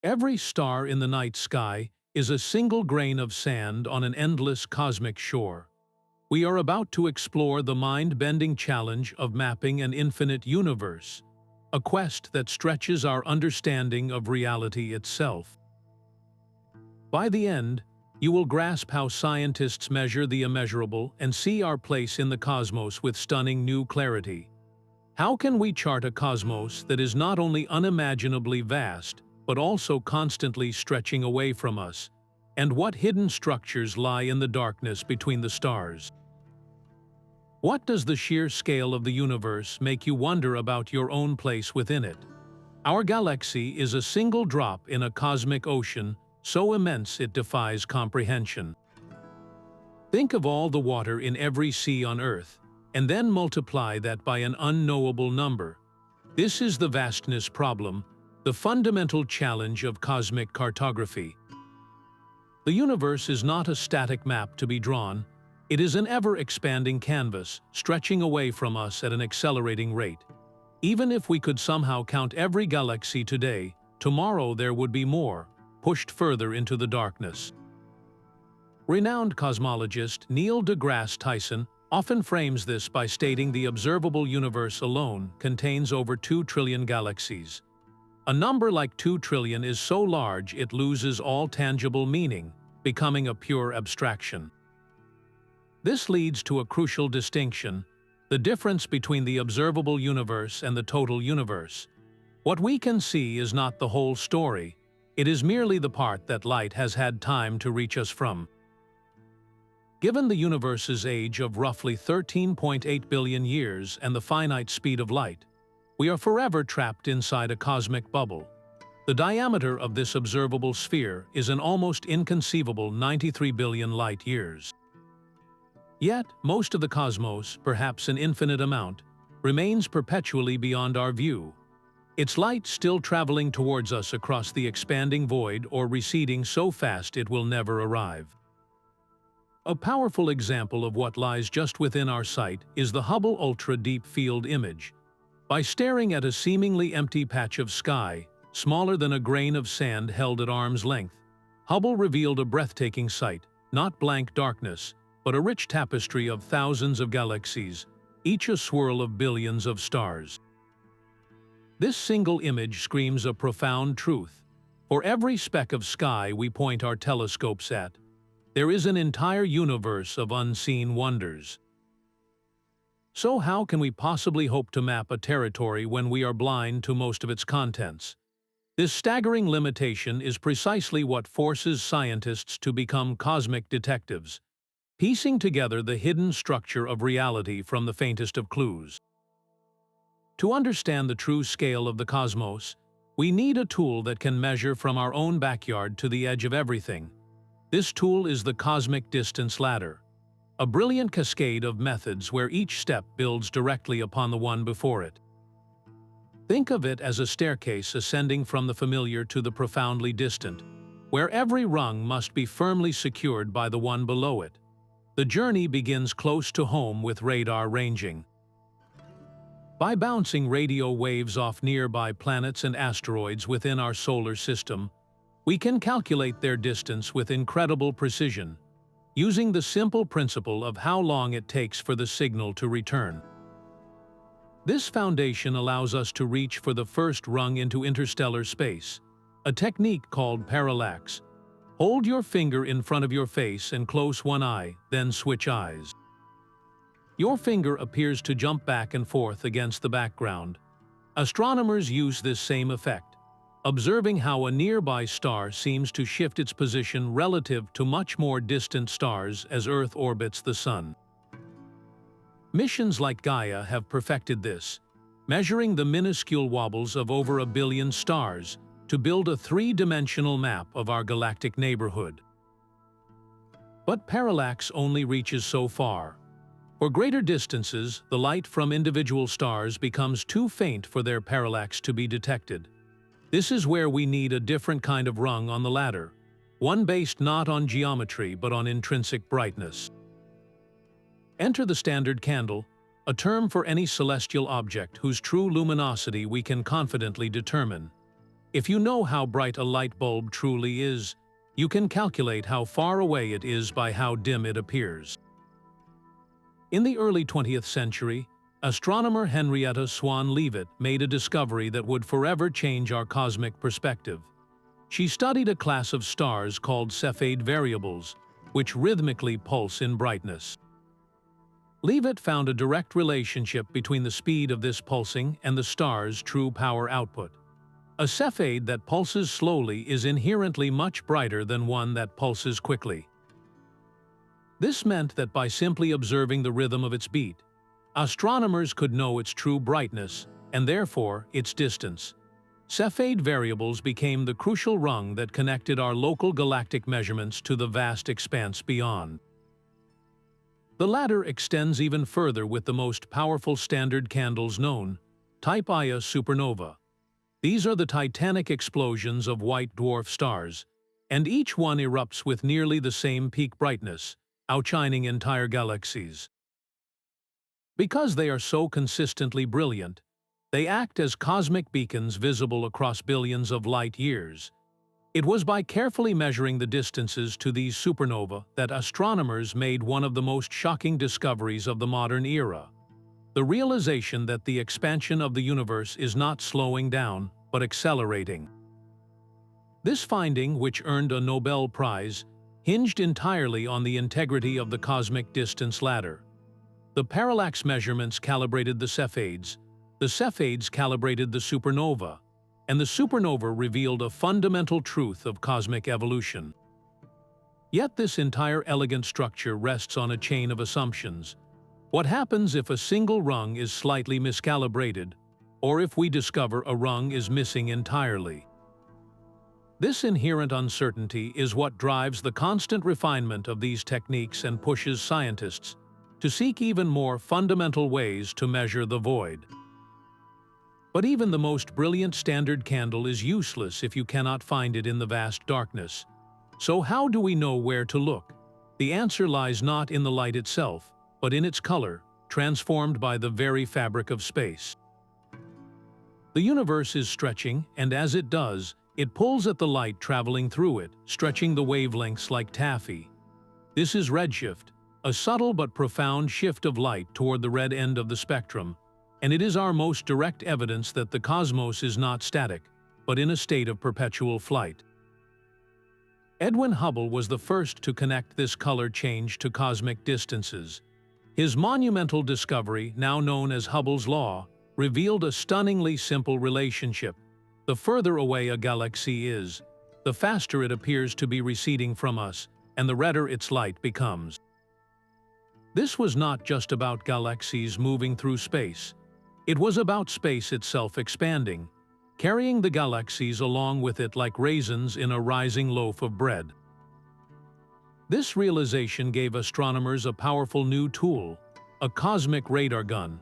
Every star in the night sky is a single grain of sand on an endless cosmic shore. We are about to explore the mind-bending challenge of mapping an infinite universe, a quest that stretches our understanding of reality itself. By the end, you will grasp how scientists measure the immeasurable and see our place in the cosmos with stunning new clarity. How can we chart a cosmos that is not only unimaginably vast, but also constantly stretching away from us? And what hidden structures lie in the darkness between the stars? What does the sheer scale of the universe make you wonder about your own place within it? Our galaxy is a single drop in a cosmic ocean so immense it defies comprehension. Think of all the water in every sea on Earth, and then multiply that by an unknowable number. This is the vastness problem, the fundamental challenge of cosmic cartography. The universe is not a static map to be drawn. It is an ever-expanding canvas, stretching away from us at an accelerating rate. Even if we could somehow count every galaxy today, tomorrow there would be more, pushed further into the darkness. Renowned cosmologist Neil deGrasse Tyson often frames this by stating the observable universe alone contains over 2 trillion galaxies. A number like 2 trillion is so large it loses all tangible meaning, becoming a pure abstraction. This leads to a crucial distinction: the difference between the observable universe and the total universe. What we can see is not the whole story. It is merely the part that light has had time to reach us from. Given the universe's age of roughly 13.8 billion years and the finite speed of light, we are forever trapped inside a cosmic bubble. The diameter of this observable sphere is an almost inconceivable 93 billion light-years. Yet, most of the cosmos, perhaps an infinite amount, remains perpetually beyond our view. Its light still traveling towards us across the expanding void or receding so fast it will never arrive. A powerful example of what lies just within our sight is the Hubble Ultra Deep Field Image. By staring at a seemingly empty patch of sky, smaller than a grain of sand held at arm's length, Hubble revealed a breathtaking sight, not blank darkness, but a rich tapestry of thousands of galaxies, each a swirl of billions of stars. This single image screams a profound truth. For every speck of sky we point our telescopes at, there is an entire universe of unseen wonders. So how can we possibly hope to map a territory when we are blind to most of its contents? This staggering limitation is precisely what forces scientists to become cosmic detectives, piecing together the hidden structure of reality from the faintest of clues. To understand the true scale of the cosmos, we need a tool that can measure from our own backyard to the edge of everything. This tool is the Cosmic Distance Ladder, a brilliant cascade of methods where each step builds directly upon the one before it. Think of it as a staircase ascending from the familiar to the profoundly distant, where every rung must be firmly secured by the one below it. The journey begins close to home with radar ranging. By bouncing radio waves off nearby planets and asteroids within our solar system, we can calculate their distance with incredible precision, using the simple principle of how long it takes for the signal to return. This foundation allows us to reach for the first rung into interstellar space, a technique called parallax. Hold your finger in front of your face and close one eye, then switch eyes. Your finger appears to jump back and forth against the background. Astronomers use this same effect, observing how a nearby star seems to shift its position relative to much more distant stars as Earth orbits the Sun. Missions like Gaia have perfected this, measuring the minuscule wobbles of over 1 billion stars to build a 3-dimensional map of our galactic neighborhood. But parallax only reaches so far. For greater distances, the light from individual stars becomes too faint for their parallax to be detected. This is where we need a different kind of rung on the ladder, one based not on geometry but on intrinsic brightness. Enter the standard candle, a term for any celestial object whose true luminosity we can confidently determine. If you know how bright a light bulb truly is, you can calculate how far away it is by how dim it appears. In the early 20th century, astronomer Henrietta Swan Leavitt made a discovery that would forever change our cosmic perspective. She studied a class of stars called Cepheid variables, which rhythmically pulse in brightness. Leavitt found a direct relationship between the speed of this pulsing and the star's true power output. A Cepheid that pulses slowly is inherently much brighter than one that pulses quickly. This meant that by simply observing the rhythm of its beat, astronomers could know its true brightness, and therefore its distance. Cepheid variables became the crucial rung that connected our local galactic measurements to the vast expanse beyond. The latter extends even further with the most powerful standard candles known, Type Ia supernova. These are the titanic explosions of white dwarf stars, and each one erupts with nearly the same peak brightness, outshining entire galaxies. Because they are so consistently brilliant, they act as cosmic beacons visible across billions of light years. It was by carefully measuring the distances to these supernovae that astronomers made one of the most shocking discoveries of the modern era: the realization that the expansion of the universe is not slowing down, but accelerating. This finding, which earned a Nobel Prize, hinged entirely on the integrity of the cosmic distance ladder. The parallax measurements calibrated the Cepheids calibrated the supernova, and the supernova revealed a fundamental truth of cosmic evolution. Yet this entire elegant structure rests on a chain of assumptions. What happens if a single rung is slightly miscalibrated, or if we discover a rung is missing entirely? This inherent uncertainty is what drives the constant refinement of these techniques and pushes scientists to seek even more fundamental ways to measure the void. But even the most brilliant standard candle is useless if you cannot find it in the vast darkness. So how do we know where to look? The answer lies not in the light itself, but in its color, transformed by the very fabric of space. The universe is stretching, and as it does, it pulls at the light traveling through it, stretching the wavelengths like taffy. This is redshift, a subtle but profound shift of light toward the red end of the spectrum, and it is our most direct evidence that the cosmos is not static, but in a state of perpetual flight. Edwin Hubble was the first to connect this color change to cosmic distances. His monumental discovery, now known as Hubble's law, revealed a stunningly simple relationship. The further away a galaxy is, the faster it appears to be receding from us, and the redder its light becomes. This was not just about galaxies moving through space. It was about space itself expanding, carrying the galaxies along with it like raisins in a rising loaf of bread. This realization gave astronomers a powerful new tool, a cosmic radar gun.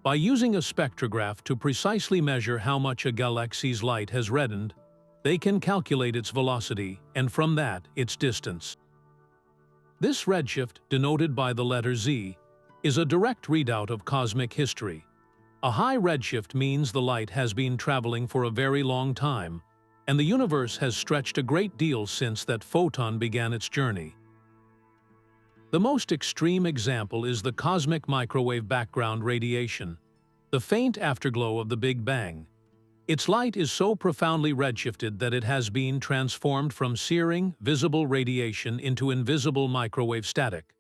By using a spectrograph to precisely measure how much a galaxy's light has reddened, they can calculate its velocity, and from that, its distance. This redshift, denoted by the letter Z, is a direct readout of cosmic history. A high redshift means the light has been traveling for a very long time, and the universe has stretched a great deal since that photon began its journey. The most extreme example is the cosmic microwave background radiation, the faint afterglow of the Big Bang. Its light is so profoundly redshifted that it has been transformed from searing, visible radiation into invisible microwave static,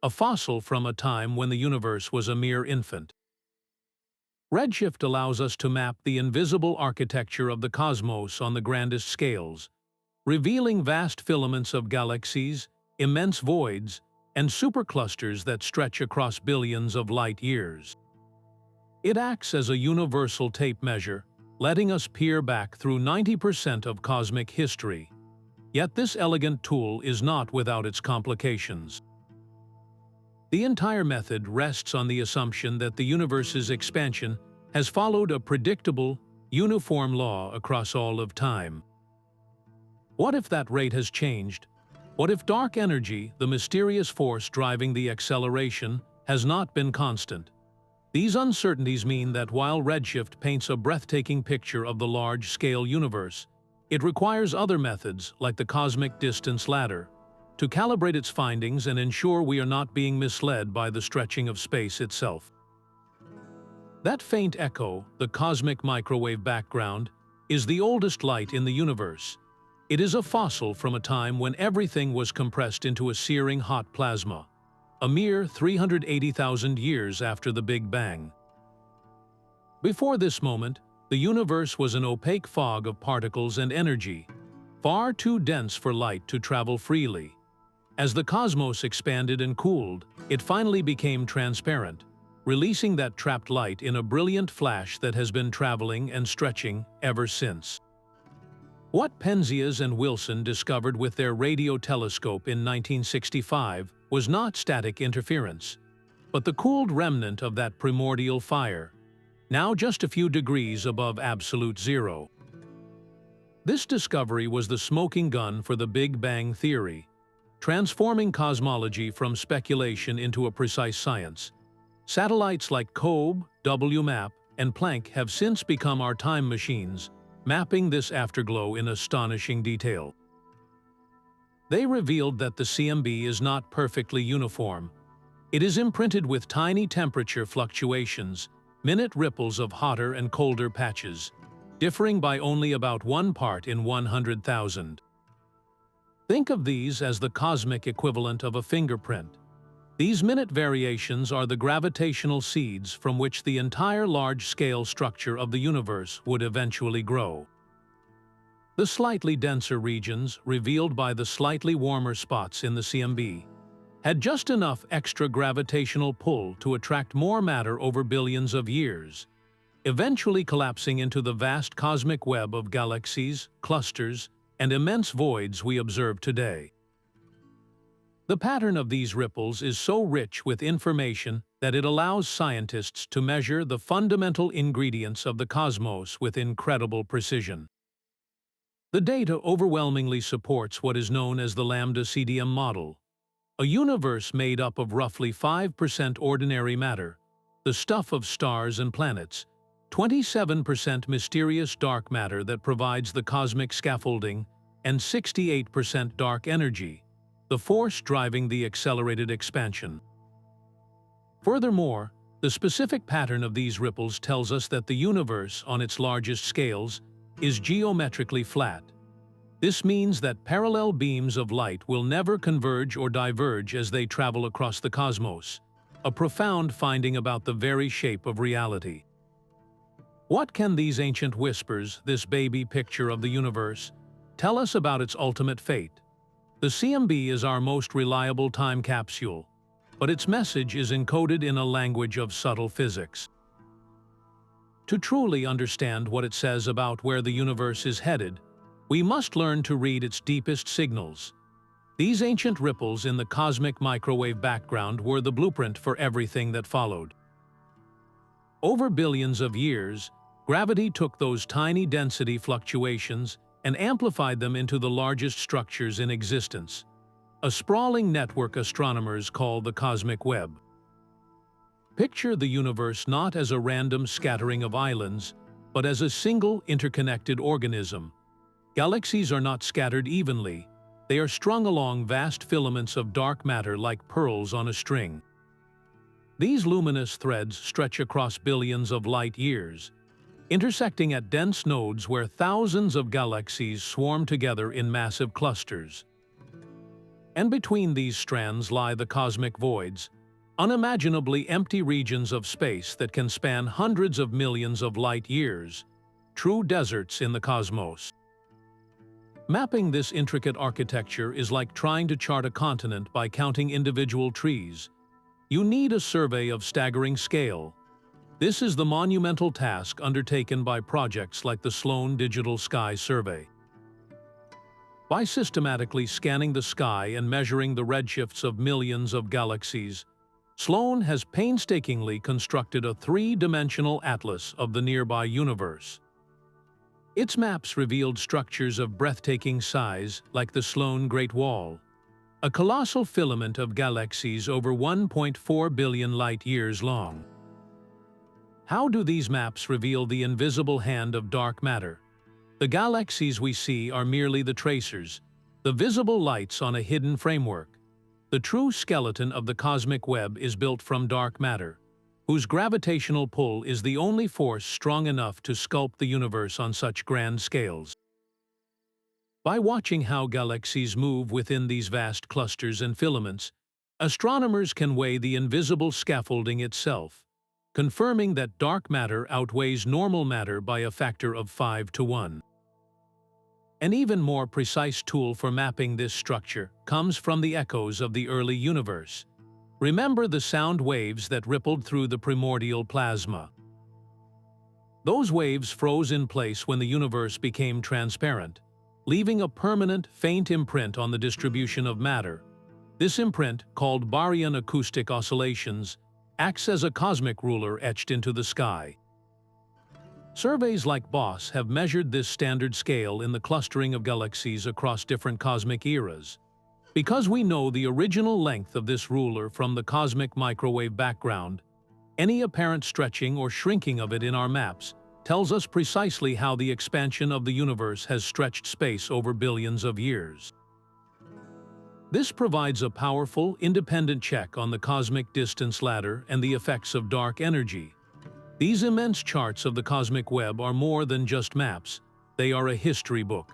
a fossil from a time when the universe was a mere infant. Redshift allows us to map the invisible architecture of the cosmos on the grandest scales, revealing vast filaments of galaxies, immense voids, and superclusters that stretch across billions of light years. It acts as a universal tape measure, letting us peer back through 90% of cosmic history. Yet this elegant tool is not without its complications. The entire method rests on the assumption that the universe's expansion has followed a predictable, uniform law across all of time. What if that rate has changed? What if dark energy, the mysterious force driving the acceleration, has not been constant? These uncertainties mean that while Redshift paints a breathtaking picture of the large-scale universe, it requires other methods, like the cosmic distance ladder, to calibrate its findings and ensure we are not being misled by the stretching of space itself. That faint echo, the cosmic microwave background, is the oldest light in the universe. It is a fossil from a time when everything was compressed into a searing hot plasma, a mere 380,000 years after the Big Bang. Before this moment, the universe was an opaque fog of particles and energy, far too dense for light to travel freely. As the cosmos expanded and cooled, it finally became transparent, releasing that trapped light in a brilliant flash that has been traveling and stretching ever since. What Penzias and Wilson discovered with their radio telescope in 1965 was not static interference, but the cooled remnant of that primordial fire, now just a few degrees above absolute zero. This discovery was the smoking gun for the Big Bang theory, transforming cosmology from speculation into a precise science. Satellites like COBE, WMAP, and Planck have since become our time machines, mapping this afterglow in astonishing detail. They revealed that the CMB is not perfectly uniform. It is imprinted with tiny temperature fluctuations, minute ripples of hotter and colder patches, differing by only about 1 part in 100,000. Think of these as the cosmic equivalent of a fingerprint. These minute variations are the gravitational seeds from which the entire large-scale structure of the universe would eventually grow. The slightly denser regions, revealed by the slightly warmer spots in the CMB, had just enough extra gravitational pull to attract more matter over billions of years, eventually collapsing into the vast cosmic web of galaxies, clusters, and immense voids we observe today. The pattern of these ripples is so rich with information that it allows scientists to measure the fundamental ingredients of the cosmos with incredible precision. The data overwhelmingly supports what is known as the Lambda CDM model, a universe made up of roughly 5% ordinary matter, the stuff of stars and planets, 27% mysterious dark matter that provides the cosmic scaffolding, and 68% dark energy, the force driving the accelerated expansion. Furthermore, the specific pattern of these ripples tells us that the universe, on its largest scales, is geometrically flat. This means that parallel beams of light will never converge or diverge as they travel across the cosmos, a profound finding about the very shape of reality. What can these ancient whispers, this baby picture of the universe, tell us about its ultimate fate? The CMB is our most reliable time capsule, but its message is encoded in a language of subtle physics. To truly understand what it says about where the universe is headed, we must learn to read its deepest signals. These ancient ripples in the cosmic microwave background were the blueprint for everything that followed. Over billions of years, gravity took those tiny density fluctuations and amplified them into the largest structures in existence, a sprawling network astronomers call the cosmic web. Picture the universe not as a random scattering of islands, but as a single interconnected organism. Galaxies are not scattered evenly. They are strung along vast filaments of dark matter like pearls on a string. These luminous threads stretch across billions of light years, intersecting at dense nodes where thousands of galaxies swarm together in massive clusters. And between these strands lie the cosmic voids, unimaginably empty regions of space that can span hundreds of millions of light years, true deserts in the cosmos. Mapping this intricate architecture is like trying to chart a continent by counting individual trees. You need a survey of staggering scale. This is the monumental task undertaken by projects like the Sloan Digital Sky Survey. By systematically scanning the sky and measuring the redshifts of millions of galaxies, Sloan has painstakingly constructed a three-dimensional atlas of the nearby universe. Its maps revealed structures of breathtaking size, like the Sloan Great Wall, a colossal filament of galaxies over 1.4 billion light-years long. How do these maps reveal the invisible hand of dark matter? The galaxies we see are merely the tracers, the visible lights on a hidden framework. The true skeleton of the cosmic web is built from dark matter, whose gravitational pull is the only force strong enough to sculpt the universe on such grand scales. By watching how galaxies move within these vast clusters and filaments, astronomers can weigh the invisible scaffolding itself, confirming that dark matter outweighs normal matter by a factor of 5 to 1. An even more precise tool for mapping this structure comes from the echoes of the early universe. Remember the sound waves that rippled through the primordial plasma. Those waves froze in place when the universe became transparent, leaving a permanent, faint imprint on the distribution of matter. This imprint, called Baryon acoustic oscillations, acts as a cosmic ruler etched into the sky. Surveys like BOSS have measured this standard scale in the clustering of galaxies across different cosmic eras. Because we know the original length of this ruler from the cosmic microwave background, any apparent stretching or shrinking of it in our maps tells us precisely how the expansion of the universe has stretched space over billions of years. This provides a powerful, independent check on the cosmic distance ladder and the effects of dark energy. These immense charts of the cosmic web are more than just maps, they are a history book.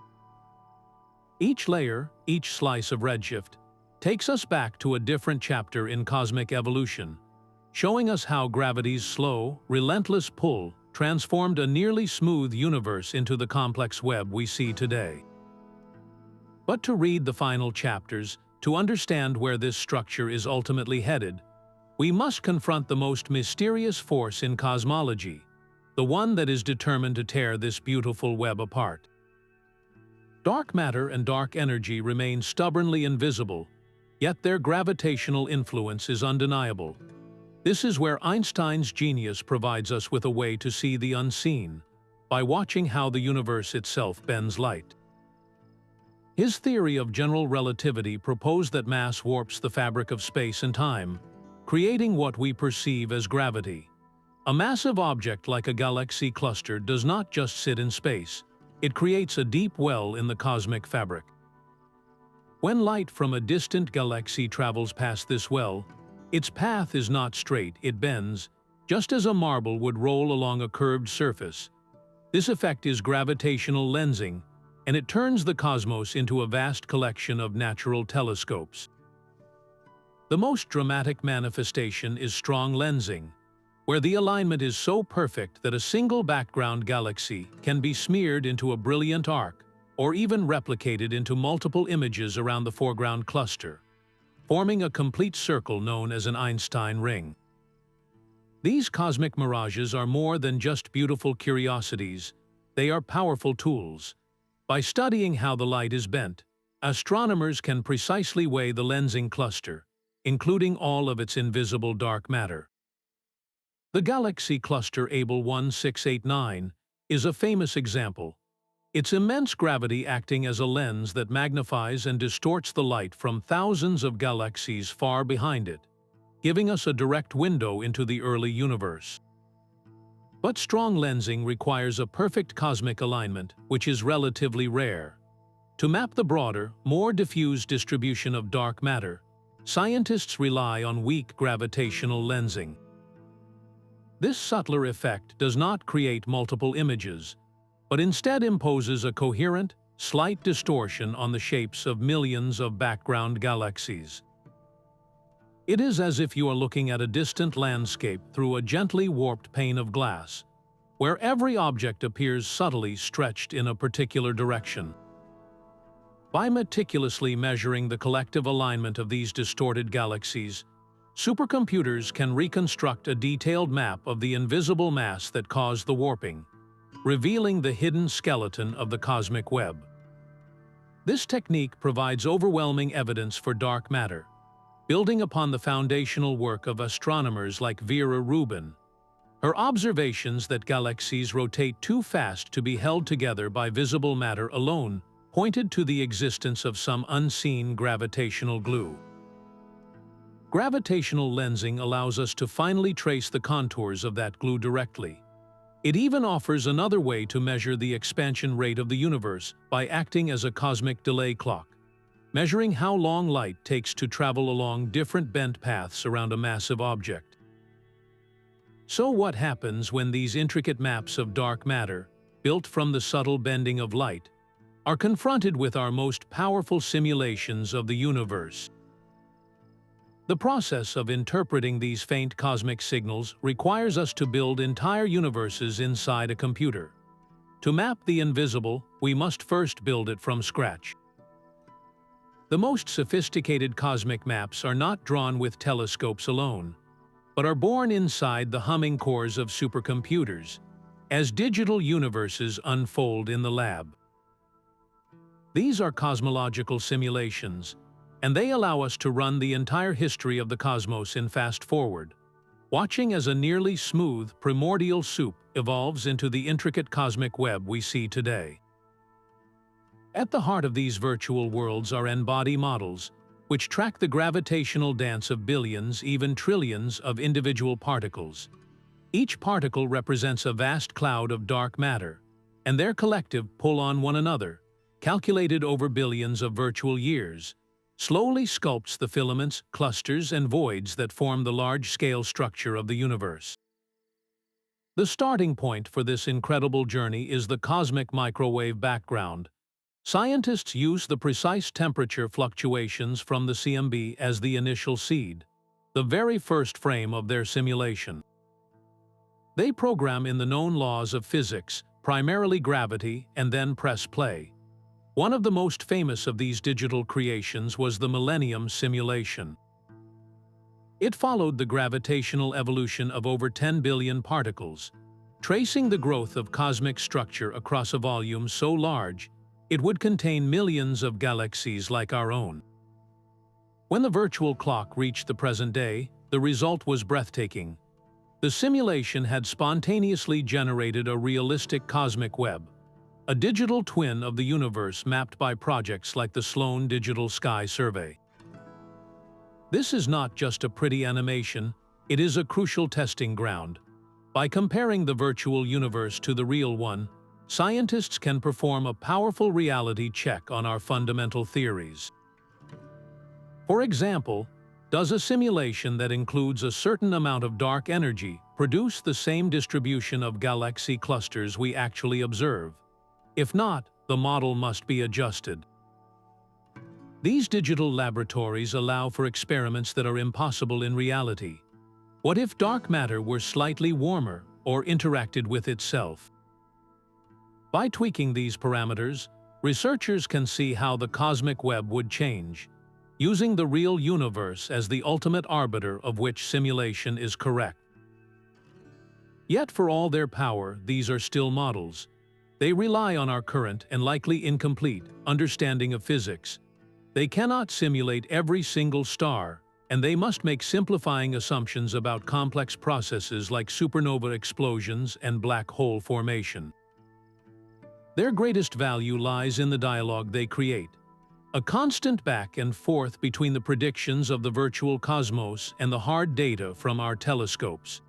Each layer, each slice of redshift, takes us back to a different chapter in cosmic evolution, showing us how gravity's slow, relentless pull transformed a nearly smooth universe into the complex web we see today. But to read the final chapters, to understand where this structure is ultimately headed, we must confront the most mysterious force in cosmology, the one that is determined to tear this beautiful web apart. Dark matter and dark energy remain stubbornly invisible, yet their gravitational influence is undeniable. This is where Einstein's genius provides us with a way to see the unseen, by watching how the universe itself bends light. His theory of general relativity proposed that mass warps the fabric of space and time, creating what we perceive as gravity. A massive object like a galaxy cluster does not just sit in space, it creates a deep well in the cosmic fabric. When light from a distant galaxy travels past this well, its path is not straight, it bends, just as a marble would roll along a curved surface. This effect is gravitational lensing, and it turns the cosmos into a vast collection of natural telescopes. The most dramatic manifestation is strong lensing, where the alignment is so perfect that a single background galaxy can be smeared into a brilliant arc, or even replicated into multiple images around the foreground cluster, forming a complete circle known as an Einstein ring. These cosmic mirages are more than just beautiful curiosities, they are powerful tools. By studying how the light is bent, astronomers can precisely weigh the lensing cluster, including all of its invisible dark matter. The galaxy cluster Able 1689 is a famous example, its immense gravity acting as a lens that magnifies and distorts the light from thousands of galaxies far behind it, giving us a direct window into the early universe. But strong lensing requires a perfect cosmic alignment, which is relatively rare. To map the broader, more diffuse distribution of dark matter, scientists rely on weak gravitational lensing. This subtler effect does not create multiple images, but instead imposes a coherent, slight distortion on the shapes of millions of background galaxies. It is as if you are looking at a distant landscape through a gently warped pane of glass, where every object appears subtly stretched in a particular direction. By meticulously measuring the collective alignment of these distorted galaxies, supercomputers can reconstruct a detailed map of the invisible mass that caused the warping, revealing the hidden skeleton of the cosmic web. This technique provides overwhelming evidence for dark matter, building upon the foundational work of astronomers like Vera Rubin. Her observations that galaxies rotate too fast to be held together by visible matter alone pointed to the existence of some unseen gravitational glue. Gravitational lensing allows us to finally trace the contours of that glue directly. It even offers another way to measure the expansion rate of the universe by acting as a cosmic delay clock, measuring how long light takes to travel along different bent paths around a massive object. So what happens when these intricate maps of dark matter, built from the subtle bending of light, are confronted with our most powerful simulations of the universe? The process of interpreting these faint cosmic signals requires us to build entire universes inside a computer. To map the invisible, we must first build it from scratch. The most sophisticated cosmic maps are not drawn with telescopes alone, but are born inside the humming cores of supercomputers, as digital universes unfold in the lab. These are cosmological simulations, and they allow us to run the entire history of the cosmos in fast-forward, watching as a nearly smooth, primordial soup evolves into the intricate cosmic web we see today. At the heart of these virtual worlds are n-body models, which track the gravitational dance of billions, even trillions, of individual particles. Each particle represents a vast cloud of dark matter, and their collective pull on one another, calculated over billions of virtual years, slowly sculpts the filaments, clusters, and voids that form the large-scale structure of the universe. The starting point for this incredible journey is the cosmic microwave background. Scientists use the precise temperature fluctuations from the CMB as the initial seed, the very first frame of their simulation. They program in the known laws of physics, primarily gravity, and then press play. One of the most famous of these digital creations was the Millennium simulation. It followed the gravitational evolution of over 10 billion particles, tracing the growth of cosmic structure across a volume so large it would contain millions of galaxies like our own. When the virtual clock reached the present day, the result was breathtaking. The simulation had spontaneously generated a realistic cosmic web, a digital twin of the universe mapped by projects like the Sloan Digital Sky Survey. This is not just a pretty animation, it is a crucial testing ground. By comparing the virtual universe to the real one, scientists can perform a powerful reality check on our fundamental theories. For example, does a simulation that includes a certain amount of dark energy produce the same distribution of galaxy clusters we actually observe? If not, the model must be adjusted. These digital laboratories allow for experiments that are impossible in reality. What if dark matter were slightly warmer or interacted with itself? By tweaking these parameters, researchers can see how the cosmic web would change, using the real universe as the ultimate arbiter of which simulation is correct. Yet for all their power, these are still models. They rely on our current and likely incomplete understanding of physics. They cannot simulate every single star, and they must make simplifying assumptions about complex processes like supernova explosions and black hole formation. Their greatest value lies in the dialogue they create, a constant back and forth between the predictions of the virtual cosmos and the hard data from our telescopes.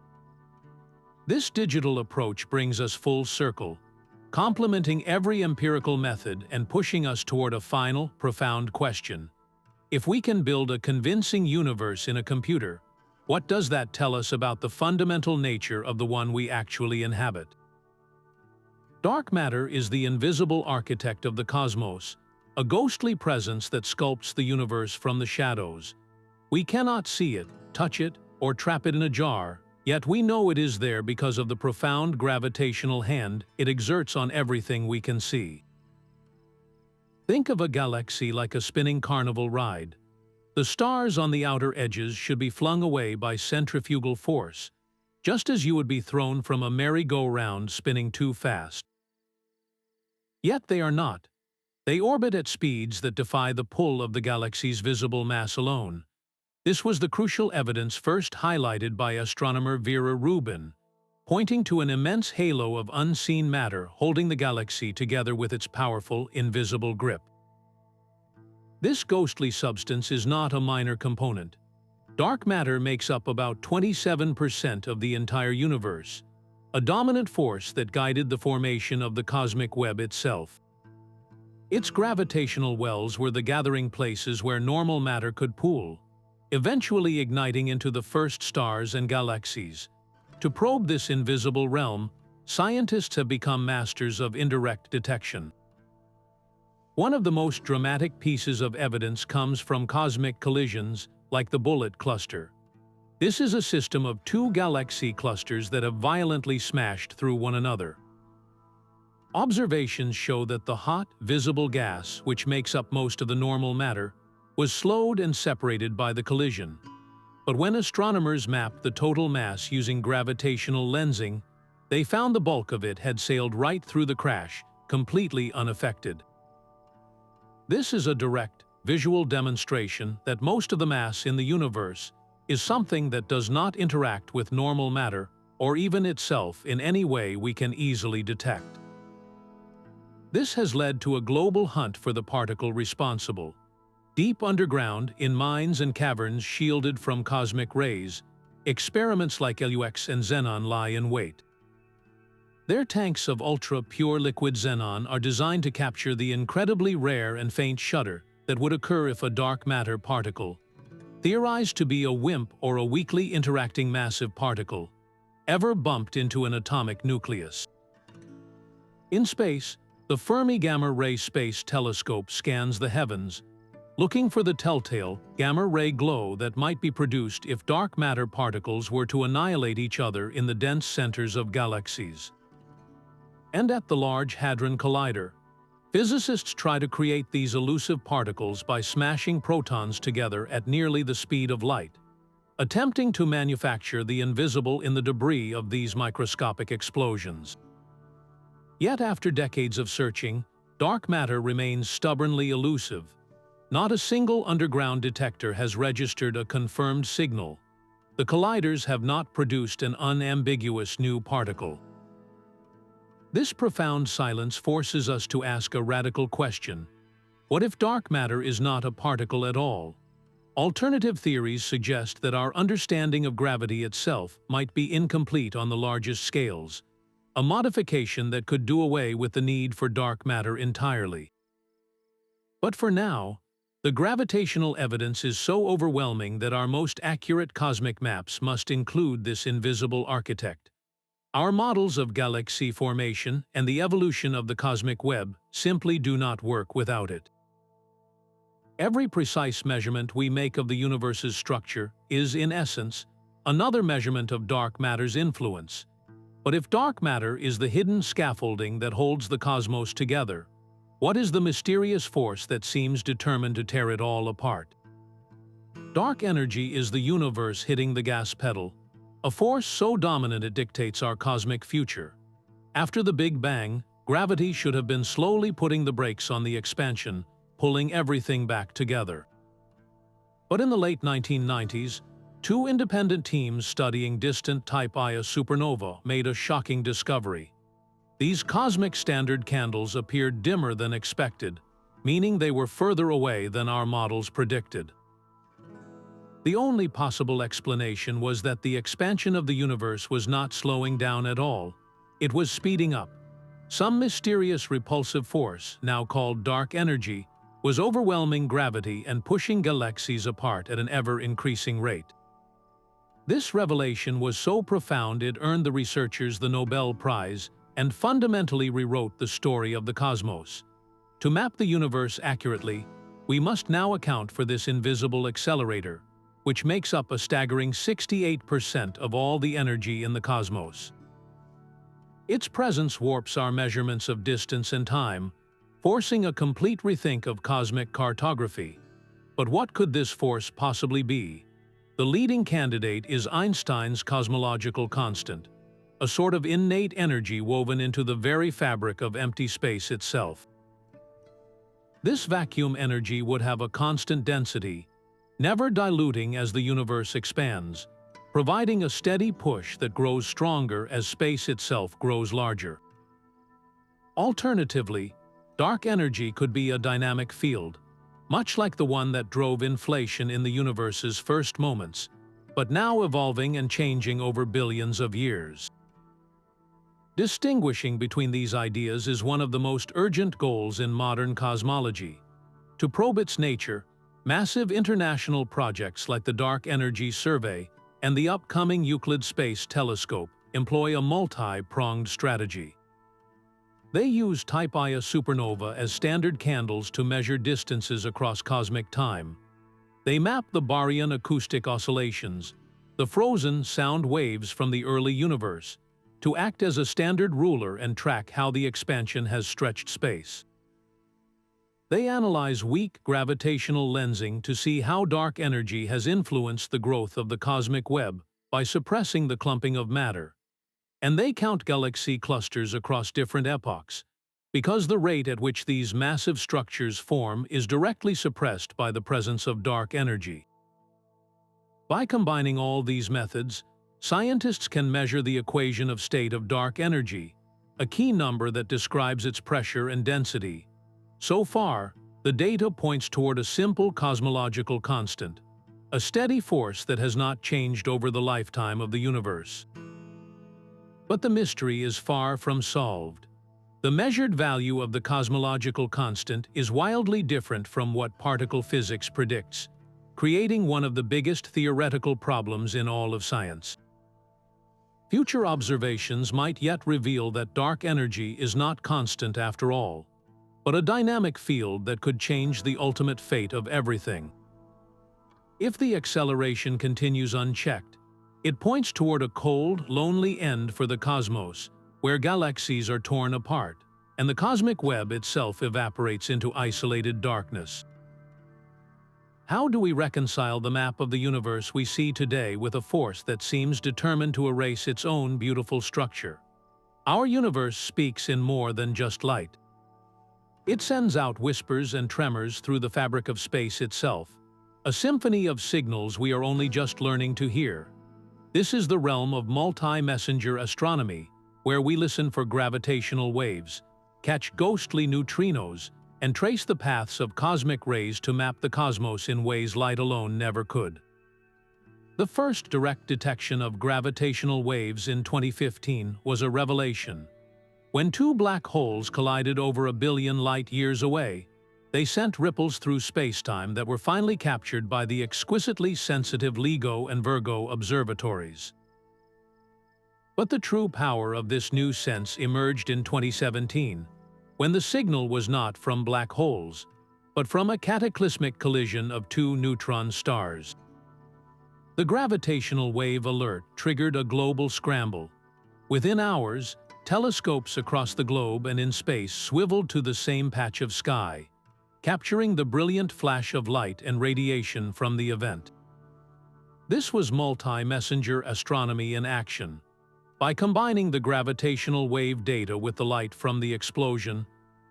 This digital approach brings us full circle, complementing every empirical method and pushing us toward a final, profound question. If we can build a convincing universe in a computer, what does that tell us about the fundamental nature of the one we actually inhabit? Dark matter is the invisible architect of the cosmos, a ghostly presence that sculpts the universe from the shadows. We cannot see it, touch it, or trap it in a jar, yet we know it is there because of the profound gravitational hand it exerts on everything we can see. Think of a galaxy like a spinning carnival ride. The stars on the outer edges should be flung away by centrifugal force, just as you would be thrown from a merry-go-round spinning too fast. Yet they are not. They orbit at speeds that defy the pull of the galaxy's visible mass alone. This was the crucial evidence first highlighted by astronomer Vera Rubin, pointing to an immense halo of unseen matter holding the galaxy together with its powerful, invisible grip. This ghostly substance is not a minor component. Dark matter makes up about 27% of the entire universe, a dominant force that guided the formation of the cosmic web itself. Its gravitational wells were the gathering places where normal matter could pool, eventually igniting into the first stars and galaxies. To probe this invisible realm, scientists have become masters of indirect detection. One of the most dramatic pieces of evidence comes from cosmic collisions, like the Bullet Cluster. This is a system of two galaxy clusters that have violently smashed through one another. Observations show that the hot, visible gas, which makes up most of the normal matter, was slowed and separated by the collision. But when astronomers mapped the total mass using gravitational lensing, they found the bulk of it had sailed right through the crash, completely unaffected. This is a direct, visual demonstration that most of the mass in the universe is something that does not interact with normal matter or even itself in any way we can easily detect. This has led to a global hunt for the particle responsible. Deep underground, in mines and caverns shielded from cosmic rays, experiments like LUX and xenon lie in wait. Their tanks of ultra-pure liquid xenon are designed to capture the incredibly rare and faint shudder that would occur if a dark matter particle, theorized to be a WIMP or a weakly interacting massive particle, ever bumped into an atomic nucleus. In space, the Fermi Gamma Ray Space Telescope scans the heavens, looking for the telltale gamma-ray glow that might be produced if dark matter particles were to annihilate each other in the dense centers of galaxies. And at the Large Hadron Collider, physicists try to create these elusive particles by smashing protons together at nearly the speed of light, attempting to manufacture the invisible in the debris of these microscopic explosions. Yet after decades of searching, dark matter remains stubbornly elusive. Not a single underground detector has registered a confirmed signal. The colliders have not produced an unambiguous new particle. This profound silence forces us to ask a radical question. What if dark matter is not a particle at all? Alternative theories suggest that our understanding of gravity itself might be incomplete on the largest scales, a modification that could do away with the need for dark matter entirely. But for now, the gravitational evidence is so overwhelming that our most accurate cosmic maps must include this invisible architect. Our models of galaxy formation and the evolution of the cosmic web simply do not work without it. Every precise measurement we make of the universe's structure is, in essence, another measurement of dark matter's influence. But if dark matter is the hidden scaffolding that holds the cosmos together, what is the mysterious force that seems determined to tear it all apart? Dark energy is the universe hitting the gas pedal, a force so dominant it dictates our cosmic future. After the Big Bang, gravity should have been slowly putting the brakes on the expansion, pulling everything back together. But in the late 1990s, two independent teams studying distant Type Ia supernova made a shocking discovery. These cosmic standard candles appeared dimmer than expected, meaning they were further away than our models predicted. The only possible explanation was that the expansion of the universe was not slowing down at all, it was speeding up. Some mysterious repulsive force, now called dark energy, was overwhelming gravity and pushing galaxies apart at an ever-increasing rate. This revelation was so profound it earned the researchers the Nobel Prize and fundamentally rewrote the story of the cosmos. To map the universe accurately, we must now account for this invisible accelerator, which makes up a staggering 68% of all the energy in the cosmos. Its presence warps our measurements of distance and time, forcing a complete rethink of cosmic cartography. But what could this force possibly be? The leading candidate is Einstein's cosmological constant, a sort of innate energy woven into the very fabric of empty space itself. This vacuum energy would have a constant density, never diluting as the universe expands, providing a steady push that grows stronger as space itself grows larger. Alternatively, dark energy could be a dynamic field, much like the one that drove inflation in the universe's first moments, but now evolving and changing over billions of years. Distinguishing between these ideas is one of the most urgent goals in modern cosmology. To probe its nature, massive international projects like the Dark Energy Survey and the upcoming Euclid Space Telescope employ a multi-pronged strategy. They use Type Ia supernova as standard candles to measure distances across cosmic time. They map the Baryon acoustic oscillations, the frozen sound waves from the early universe, to act as a standard ruler and track how the expansion has stretched space. They analyze weak gravitational lensing to see how dark energy has influenced the growth of the cosmic web by suppressing the clumping of matter. And they count galaxy clusters across different epochs, because the rate at which these massive structures form is directly suppressed by the presence of dark energy. By combining all these methods, scientists can measure the equation of state of dark energy, a key number that describes its pressure and density. So far, the data points toward a simple cosmological constant, a steady force that has not changed over the lifetime of the universe. But the mystery is far from solved. The measured value of the cosmological constant is wildly different from what particle physics predicts, creating one of the biggest theoretical problems in all of science. Future observations might yet reveal that dark energy is not constant after all, but a dynamic field that could change the ultimate fate of everything. If the acceleration continues unchecked, it points toward a cold, lonely end for the cosmos, where galaxies are torn apart, and the cosmic web itself evaporates into isolated darkness. How do we reconcile the map of the universe we see today with a force that seems determined to erase its own beautiful structure? Our universe speaks in more than just light. It sends out whispers and tremors through the fabric of space itself, a symphony of signals we are only just learning to hear. This is the realm of multi-messenger astronomy, where we listen for gravitational waves, catch ghostly neutrinos, and trace the paths of cosmic rays to map the cosmos in ways light alone never could. The first direct detection of gravitational waves in 2015 was a revelation. When two black holes collided over 1 billion light-years away, they sent ripples through spacetime that were finally captured by the exquisitely sensitive LIGO and Virgo observatories. But the true power of this new sense emerged in 2017, when the signal was not from black holes, but from a cataclysmic collision of two neutron stars. The gravitational wave alert triggered a global scramble. Within hours, telescopes across the globe and in space swiveled to the same patch of sky, capturing the brilliant flash of light and radiation from the event. This was multi-messenger astronomy in action. By combining the gravitational wave data with the light from the explosion,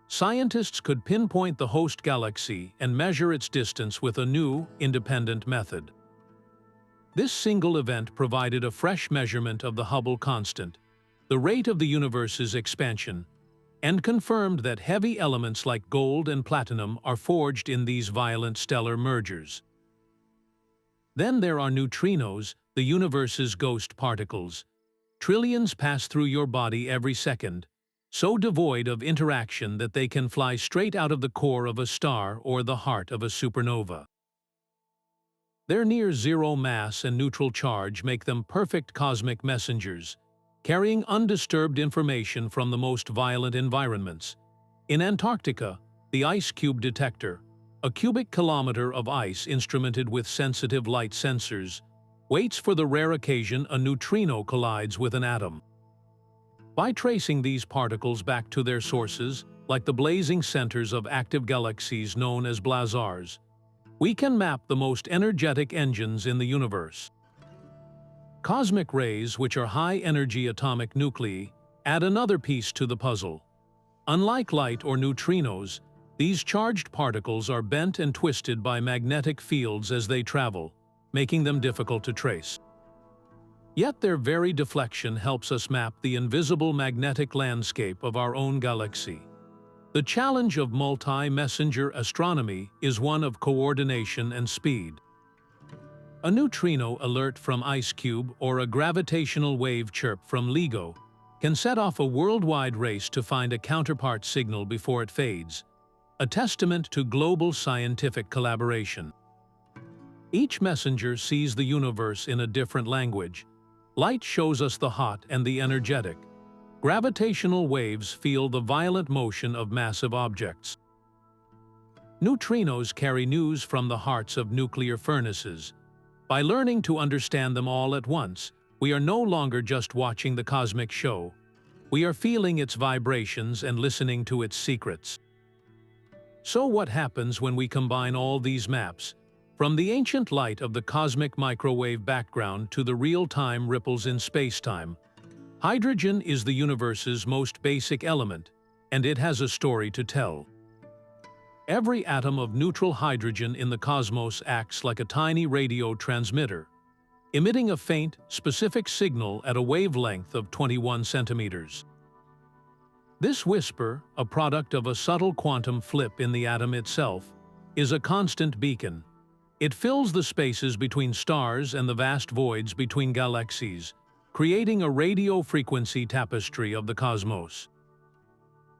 scientists could pinpoint the host galaxy and measure its distance with a new, independent method. This single event provided a fresh measurement of the Hubble constant, the rate of the universe's expansion, and confirmed that heavy elements like gold and platinum are forged in these violent stellar mergers. Then there are neutrinos, the universe's ghost particles. Trillions pass through your body every second, so devoid of interaction that they can fly straight out of the core of a star or the heart of a supernova. Their near-zero mass and neutral charge make them perfect cosmic messengers, carrying undisturbed information from the most violent environments. In Antarctica, the ice cube detector, a cubic kilometer of ice instrumented with sensitive light sensors, waits for the rare occasion a neutrino collides with an atom. By tracing these particles back to their sources, like the blazing centers of active galaxies known as blazars, we can map the most energetic engines in the universe. Cosmic rays, which are high-energy atomic nuclei, add another piece to the puzzle. Unlike light or neutrinos, these charged particles are bent and twisted by magnetic fields as they travel, making them difficult to trace. Yet their very deflection helps us map the invisible magnetic landscape of our own galaxy. The challenge of multi-messenger astronomy is one of coordination and speed. A neutrino alert from IceCube or a gravitational wave chirp from LIGO can set off a worldwide race to find a counterpart signal before it fades, a testament to global scientific collaboration. Each messenger sees the universe in a different language. Light shows us the hot and the energetic. Gravitational waves feel the violent motion of massive objects. Neutrinos carry news from the hearts of nuclear furnaces. By learning to understand them all at once, we are no longer just watching the cosmic show. We are feeling its vibrations and listening to its secrets. So what happens when we combine all these maps, from the ancient light of the cosmic microwave background to the real-time ripples in space-time? Hydrogen is the universe's most basic element, and it has a story to tell. Every atom of neutral hydrogen in the cosmos acts like a tiny radio transmitter, emitting a faint, specific signal at a wavelength of 21 centimeters. This whisper, a product of a subtle quantum flip in the atom itself, is a constant beacon. It fills the spaces between stars and the vast voids between galaxies, creating a radio frequency tapestry of the cosmos.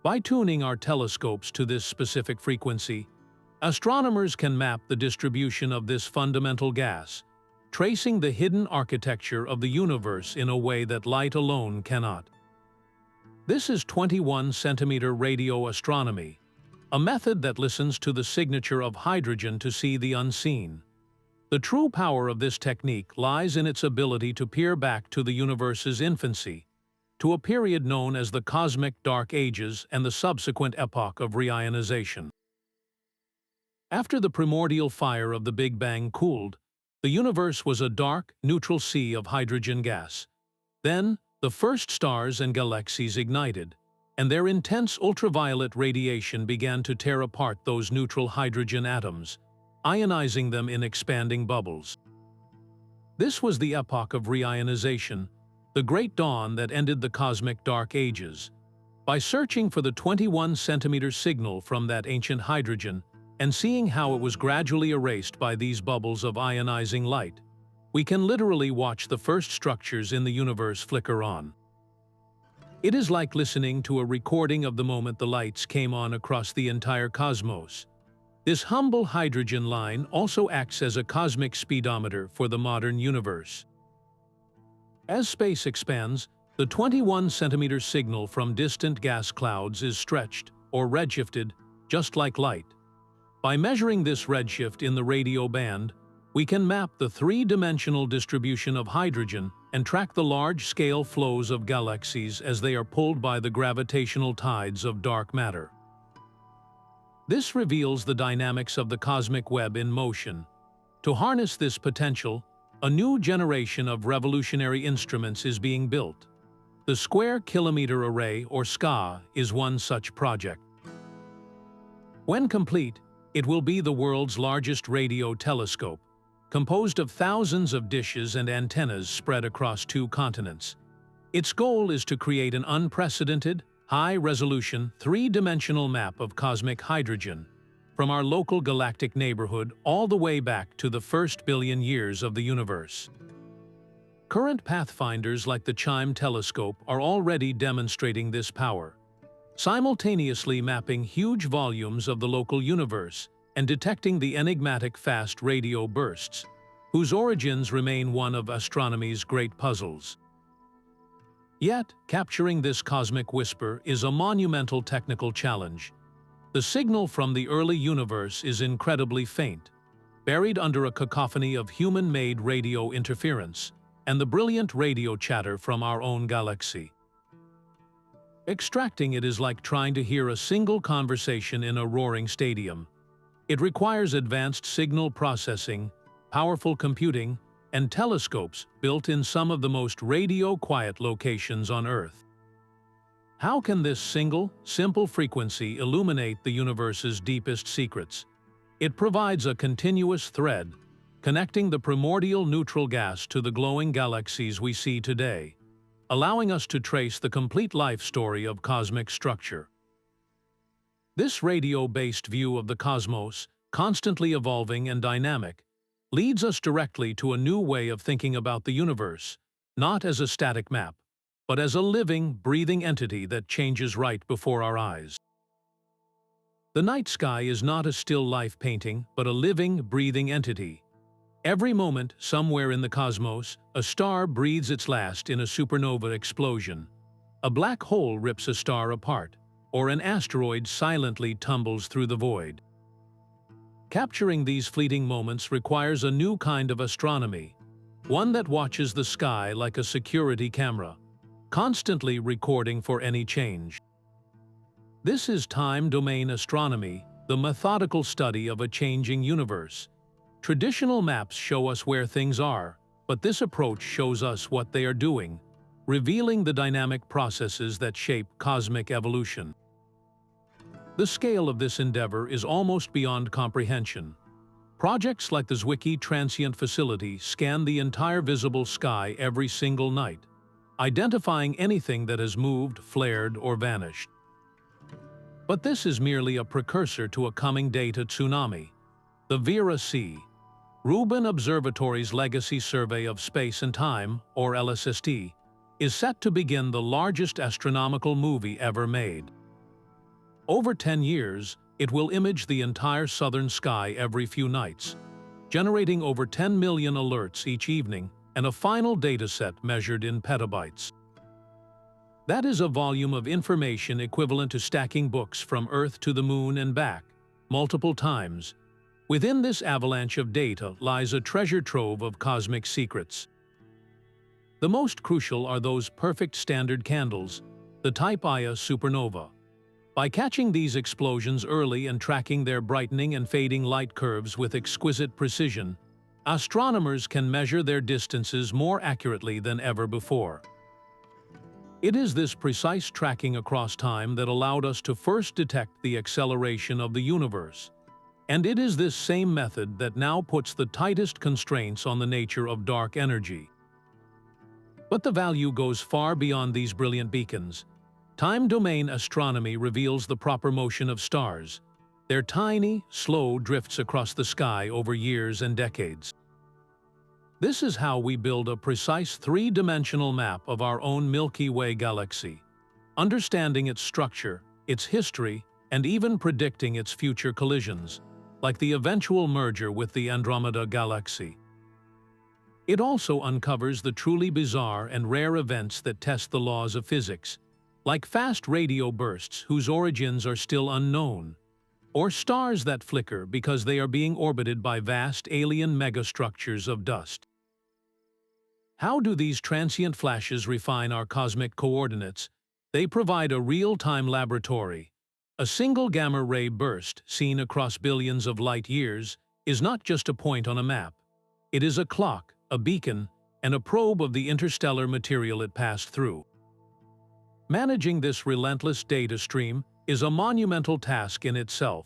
By tuning our telescopes to this specific frequency, astronomers can map the distribution of this fundamental gas, tracing the hidden architecture of the universe in a way that light alone cannot. This is 21-centimeter radio astronomy, a method that listens to the signature of hydrogen to see the unseen. The true power of this technique lies in its ability to peer back to the universe's infancy, to a period known as the Cosmic Dark Ages and the subsequent Epoch of Reionization. After the primordial fire of the Big Bang cooled, the universe was a dark, neutral sea of hydrogen gas. Then, the first stars and galaxies ignited, and their intense ultraviolet radiation began to tear apart those neutral hydrogen atoms, ionizing them in expanding bubbles. This was the Epoch of Reionization, the great dawn that ended the cosmic dark ages. By searching for the 21-centimeter signal from that ancient hydrogen and seeing how it was gradually erased by these bubbles of ionizing light, we can literally watch the first structures in the universe flicker on. It is like listening to a recording of the moment the lights came on across the entire cosmos. This humble hydrogen line also acts as a cosmic speedometer for the modern universe. As space expands, the 21-centimeter signal from distant gas clouds is stretched, or redshifted, just like light. By measuring this redshift in the radio band, we can map the three-dimensional distribution of hydrogen and track the large-scale flows of galaxies as they are pulled by the gravitational tides of dark matter. This reveals the dynamics of the cosmic web in motion. To harness this potential, a new generation of revolutionary instruments is being built. The Square Kilometre Array, or SKA, is one such project. When complete, it will be the world's largest radio telescope, composed of thousands of dishes and antennas spread across 2 continents. Its goal is to create an unprecedented, high-resolution, 3-dimensional map of cosmic hydrogen, from our local galactic neighborhood all the way back to the first billion years of the universe. Current pathfinders like the CHIME telescope are already demonstrating this power, simultaneously mapping huge volumes of the local universe and detecting the enigmatic fast radio bursts, whose origins remain one of astronomy's great puzzles. Yet, capturing this cosmic whisper is a monumental technical challenge. The signal from the early universe is incredibly faint, buried under a cacophony of human-made radio interference and the brilliant radio chatter from our own galaxy. Extracting it is like trying to hear a single conversation in a roaring stadium. It requires advanced signal processing, powerful computing, and telescopes built in some of the most radio-quiet locations on Earth. How can this single, simple frequency illuminate the universe's deepest secrets? It provides a continuous thread, connecting the primordial neutral gas to the glowing galaxies we see today, allowing us to trace the complete life story of cosmic structure. This radio-based view of the cosmos, constantly evolving and dynamic, leads us directly to a new way of thinking about the universe, not as a static map, but as a living, breathing entity that changes right before our eyes. The night sky is not a still life painting, but a living, breathing entity. Every moment, somewhere in the cosmos, a star breathes its last in a supernova explosion. A black hole rips a star apart, or an asteroid silently tumbles through the void. Capturing these fleeting moments requires a new kind of astronomy, one that watches the sky like a security camera, constantly recording for any change. This is time-domain astronomy, the methodical study of a changing universe. Traditional maps show us where things are, but this approach shows us what they are doing, revealing the dynamic processes that shape cosmic evolution. The scale of this endeavor is almost beyond comprehension. Projects like the Zwicky Transient Facility scan the entire visible sky every single night, identifying anything that has moved, flared, or vanished. But this is merely a precursor to a coming data tsunami. The Vera Rubin Observatory's Legacy Survey of Space and Time, or LSST, is set to begin the largest astronomical movie ever made. Over 10 years, it will image the entire southern sky every few nights, generating over 10 million alerts each evening and a final dataset measured in petabytes. That is a volume of information equivalent to stacking books from Earth to the Moon and back, multiple times. Within this avalanche of data lies a treasure trove of cosmic secrets. The most crucial are those perfect standard candles, the Type Ia supernova. By catching these explosions early and tracking their brightening and fading light curves with exquisite precision, astronomers can measure their distances more accurately than ever before. It is this precise tracking across time that allowed us to first detect the acceleration of the universe. And it is this same method that now puts the tightest constraints on the nature of dark energy. But the value goes far beyond these brilliant beacons. Time-domain astronomy reveals the proper motion of stars, their tiny, slow drifts across the sky over years and decades. This is how we build a precise three-dimensional map of our own Milky Way galaxy, understanding its structure, its history, and even predicting its future collisions, like the eventual merger with the Andromeda galaxy. It also uncovers the truly bizarre and rare events that test the laws of physics, like fast radio bursts whose origins are still unknown, or stars that flicker because they are being orbited by vast alien megastructures of dust. How do these transient flashes refine our cosmic coordinates? They provide a real-time laboratory. A single gamma-ray burst, seen across billions of light-years, is not just a point on a map. It is a clock, a beacon, and a probe of the interstellar material it passed through. Managing this relentless data stream is a monumental task in itself,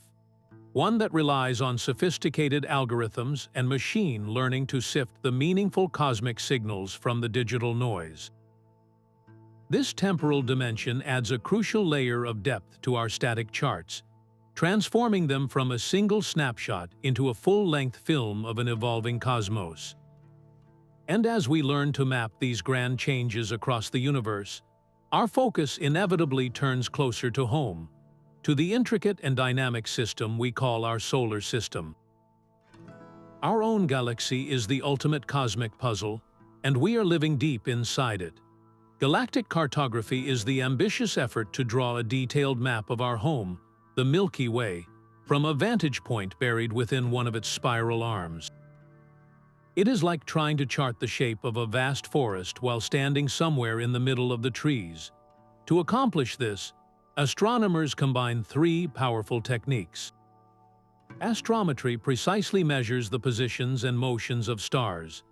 one that relies on sophisticated algorithms and machine learning to sift the meaningful cosmic signals from the digital noise. This temporal dimension adds a crucial layer of depth to our static charts, transforming them from a single snapshot into a full-length film of an evolving cosmos. And as we learn to map these grand changes across the universe, our focus inevitably turns closer to home, to the intricate and dynamic system we call our solar system. Our own galaxy is the ultimate cosmic puzzle, and we are living deep inside it. Galactic cartography is the ambitious effort to draw a detailed map of our home, the Milky Way, from a vantage point buried within one of its spiral arms. It is like trying to chart the shape of a vast forest while standing somewhere in the middle of the trees. To accomplish this, astronomers combine three powerful techniques. Astrometry precisely measures the positions and motions of stars.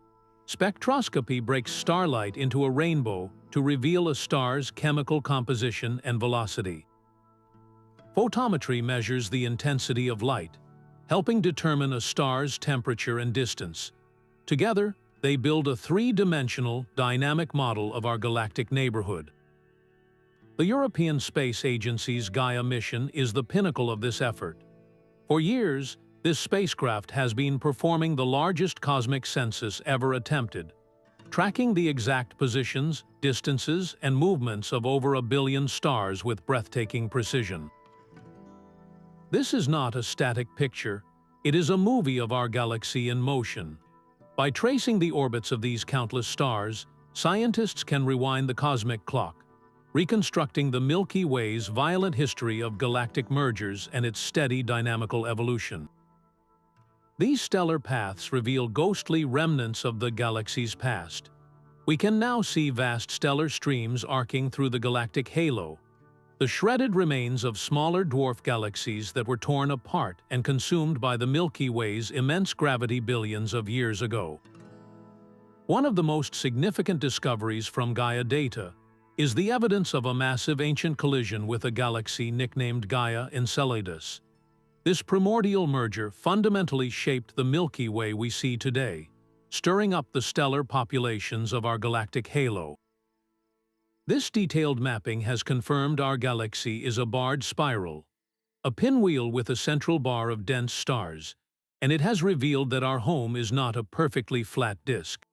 Spectroscopy breaks starlight into a rainbow to reveal a star's chemical composition and velocity. Photometry measures the intensity of light, helping determine a star's temperature and distance. Together, they build a three-dimensional, dynamic model of our galactic neighborhood. The European Space Agency's Gaia mission is the pinnacle of this effort. For years, this spacecraft has been performing the largest cosmic census ever attempted, tracking the exact positions, distances, and movements of over 1 billion stars with breathtaking precision. This is not a static picture, it is a movie of our galaxy in motion. By tracing the orbits of these countless stars, scientists can rewind the cosmic clock, reconstructing the Milky Way's violent history of galactic mergers and its steady dynamical evolution. These stellar paths reveal ghostly remnants of the galaxy's past. We can now see vast stellar streams arcing through the galactic halo, the shredded remains of smaller dwarf galaxies that were torn apart and consumed by the Milky Way's immense gravity billions of years ago. One of the most significant discoveries from Gaia data is the evidence of a massive ancient collision with a galaxy nicknamed Gaia Enceladus. This primordial merger fundamentally shaped the Milky Way we see today, stirring up the stellar populations of our galactic halo. This detailed mapping has confirmed our galaxy is a barred spiral, a pinwheel with a central bar of dense stars, and it has revealed that our home is not a perfectly flat disk.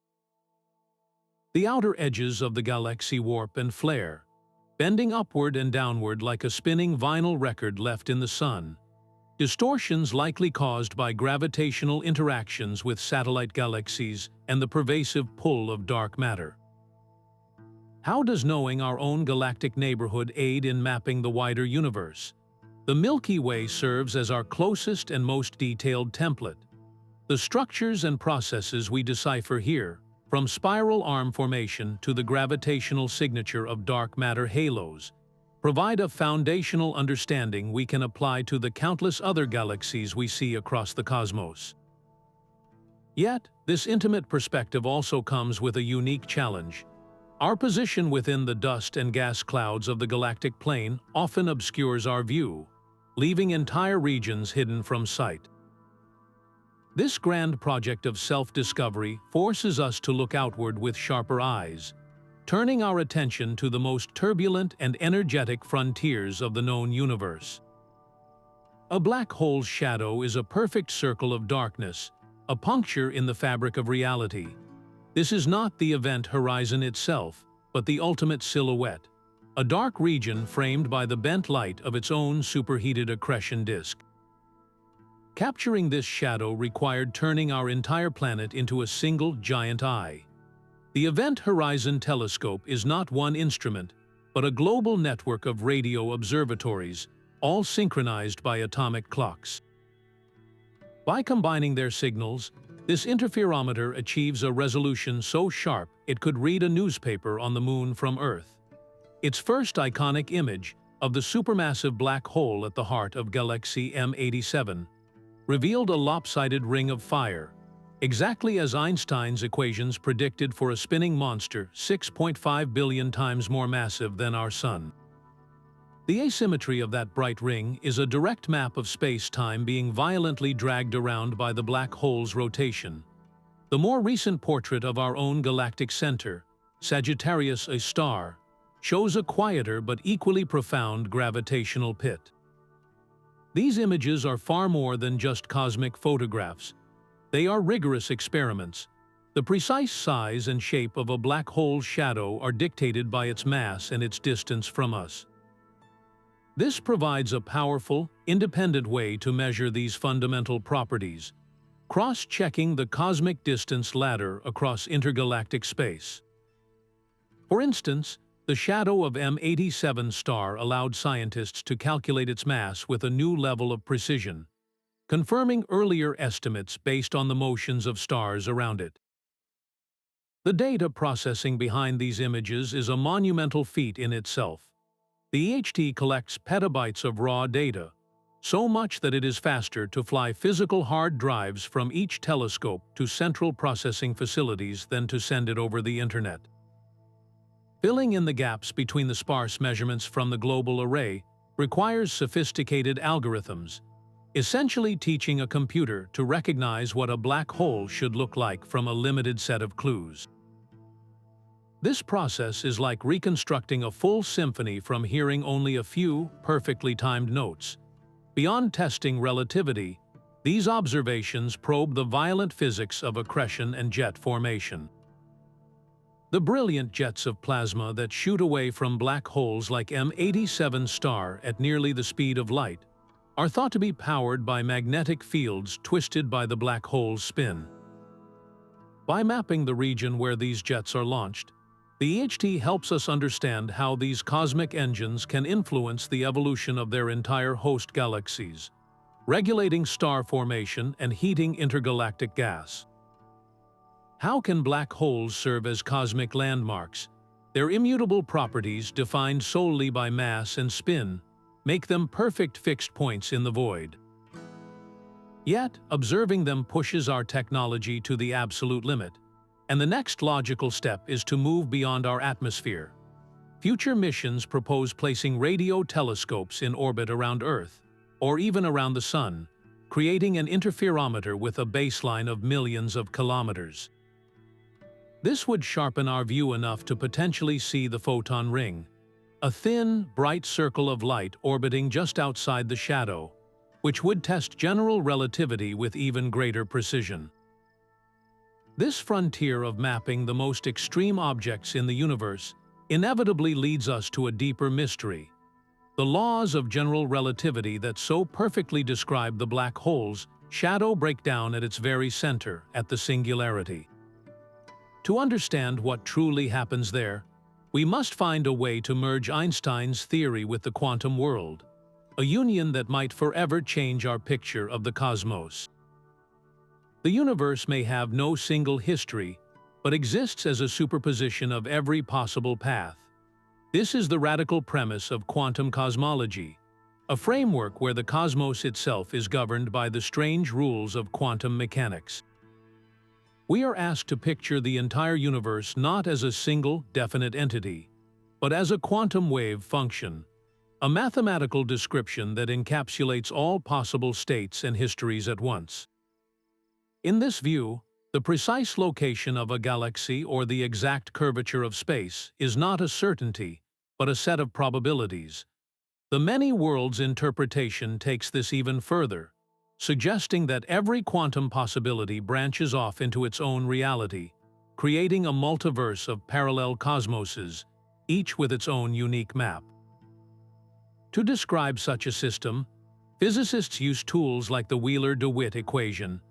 The outer edges of the galaxy warp and flare, bending upward and downward like a spinning vinyl record left in the sun, distortions likely caused by gravitational interactions with satellite galaxies and the pervasive pull of dark matter. How does knowing our own galactic neighborhood aid in mapping the wider universe? The Milky Way serves as our closest and most detailed template. The structures and processes we decipher here, from spiral arm formation to the gravitational signature of dark matter halos, provide a foundational understanding we can apply to the countless other galaxies we see across the cosmos. Yet, this intimate perspective also comes with a unique challenge. Our position within the dust and gas clouds of the galactic plane often obscures our view, leaving entire regions hidden from sight. This grand project of self-discovery forces us to look outward with sharper eyes, turning our attention to the most turbulent and energetic frontiers of the known universe. A black hole's shadow is a perfect circle of darkness, a puncture in the fabric of reality. This is not the event horizon itself, but the ultimate silhouette, a dark region framed by the bent light of its own superheated accretion disk. Capturing this shadow required turning our entire planet into a single giant eye. The Event Horizon Telescope is not one instrument, but a global network of radio observatories, all synchronized by atomic clocks. By combining their signals, this interferometer achieves a resolution so sharp it could read a newspaper on the Moon from Earth. Its first iconic image, of the supermassive black hole at the heart of galaxy M87, revealed a lopsided ring of fire, exactly as Einstein's equations predicted for a spinning monster 6.5 billion times more massive than our Sun. The asymmetry of that bright ring is a direct map of space-time being violently dragged around by the black hole's rotation. The more recent portrait of our own galactic center, Sagittarius A star, shows a quieter but equally profound gravitational pit. These images are far more than just cosmic photographs. They are rigorous experiments. The precise size and shape of a black hole's shadow are dictated by its mass and its distance from us. This provides a powerful, independent way to measure these fundamental properties, cross-checking the cosmic distance ladder across intergalactic space. For instance, the shadow of M87 star allowed scientists to calculate its mass with a new level of precision, confirming earlier estimates based on the motions of stars around it. The data processing behind these images is a monumental feat in itself. The EHT collects petabytes of raw data, so much that it is faster to fly physical hard drives from each telescope to central processing facilities than to send it over the internet. Filling in the gaps between the sparse measurements from the global array requires sophisticated algorithms, essentially teaching a computer to recognize what a black hole should look like from a limited set of clues. This process is like reconstructing a full symphony from hearing only a few perfectly timed notes. Beyond testing relativity, these observations probe the violent physics of accretion and jet formation. The brilliant jets of plasma that shoot away from black holes like M87 star at nearly the speed of light are thought to be powered by magnetic fields twisted by the black hole's spin. By mapping the region where these jets are launched, the EHT helps us understand how these cosmic engines can influence the evolution of their entire host galaxies, regulating star formation and heating intergalactic gas. How can black holes serve as cosmic landmarks? Their immutable properties, defined solely by mass and spin, make them perfect fixed points in the void. Yet, observing them pushes our technology to the absolute limit, and the next logical step is to move beyond our atmosphere. Future missions propose placing radio telescopes in orbit around Earth, or even around the Sun, creating an interferometer with a baseline of millions of kilometers. This would sharpen our view enough to potentially see the photon ring, a thin, bright circle of light orbiting just outside the shadow, which would test general relativity with even greater precision. This frontier of mapping the most extreme objects in the universe inevitably leads us to a deeper mystery: the laws of general relativity that so perfectly describe the black hole's shadow breakdown at its very center, at the singularity. To understand what truly happens there, we must find a way to merge Einstein's theory with the quantum world, a union that might forever change our picture of the cosmos. The universe may have no single history, but exists as a superposition of every possible path. This is the radical premise of quantum cosmology, a framework where the cosmos itself is governed by the strange rules of quantum mechanics. We are asked to picture the entire universe not as a single, definite entity, but as a quantum wave function, a mathematical description that encapsulates all possible states and histories at once. In this view, the precise location of a galaxy or the exact curvature of space is not a certainty, but a set of probabilities. The many worlds interpretation takes this even further, suggesting that every quantum possibility branches off into its own reality, creating a multiverse of parallel cosmoses, each with its own unique map. To describe such a system, physicists use tools like the Wheeler-DeWitt equation,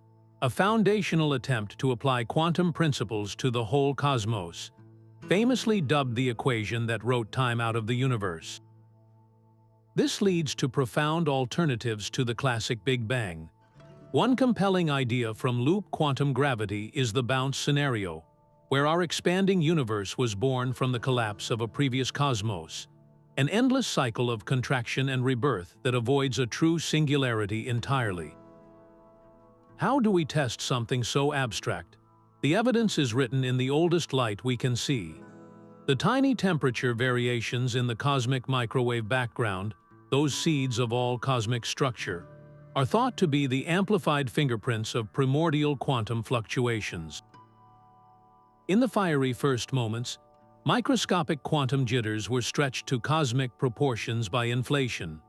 a foundational attempt to apply quantum principles to the whole cosmos, famously dubbed the equation that wrote time out of the universe. This leads to profound alternatives to the classic Big Bang. One compelling idea from loop quantum gravity is the bounce scenario, where our expanding universe was born from the collapse of a previous cosmos, an endless cycle of contraction and rebirth that avoids a true singularity entirely. How do we test something so abstract? The evidence is written in the oldest light we can see. The tiny temperature variations in the cosmic microwave background, those seeds of all cosmic structure, are thought to be the amplified fingerprints of primordial quantum fluctuations. In the fiery first moments, microscopic quantum jitters were stretched to cosmic proportions by inflation,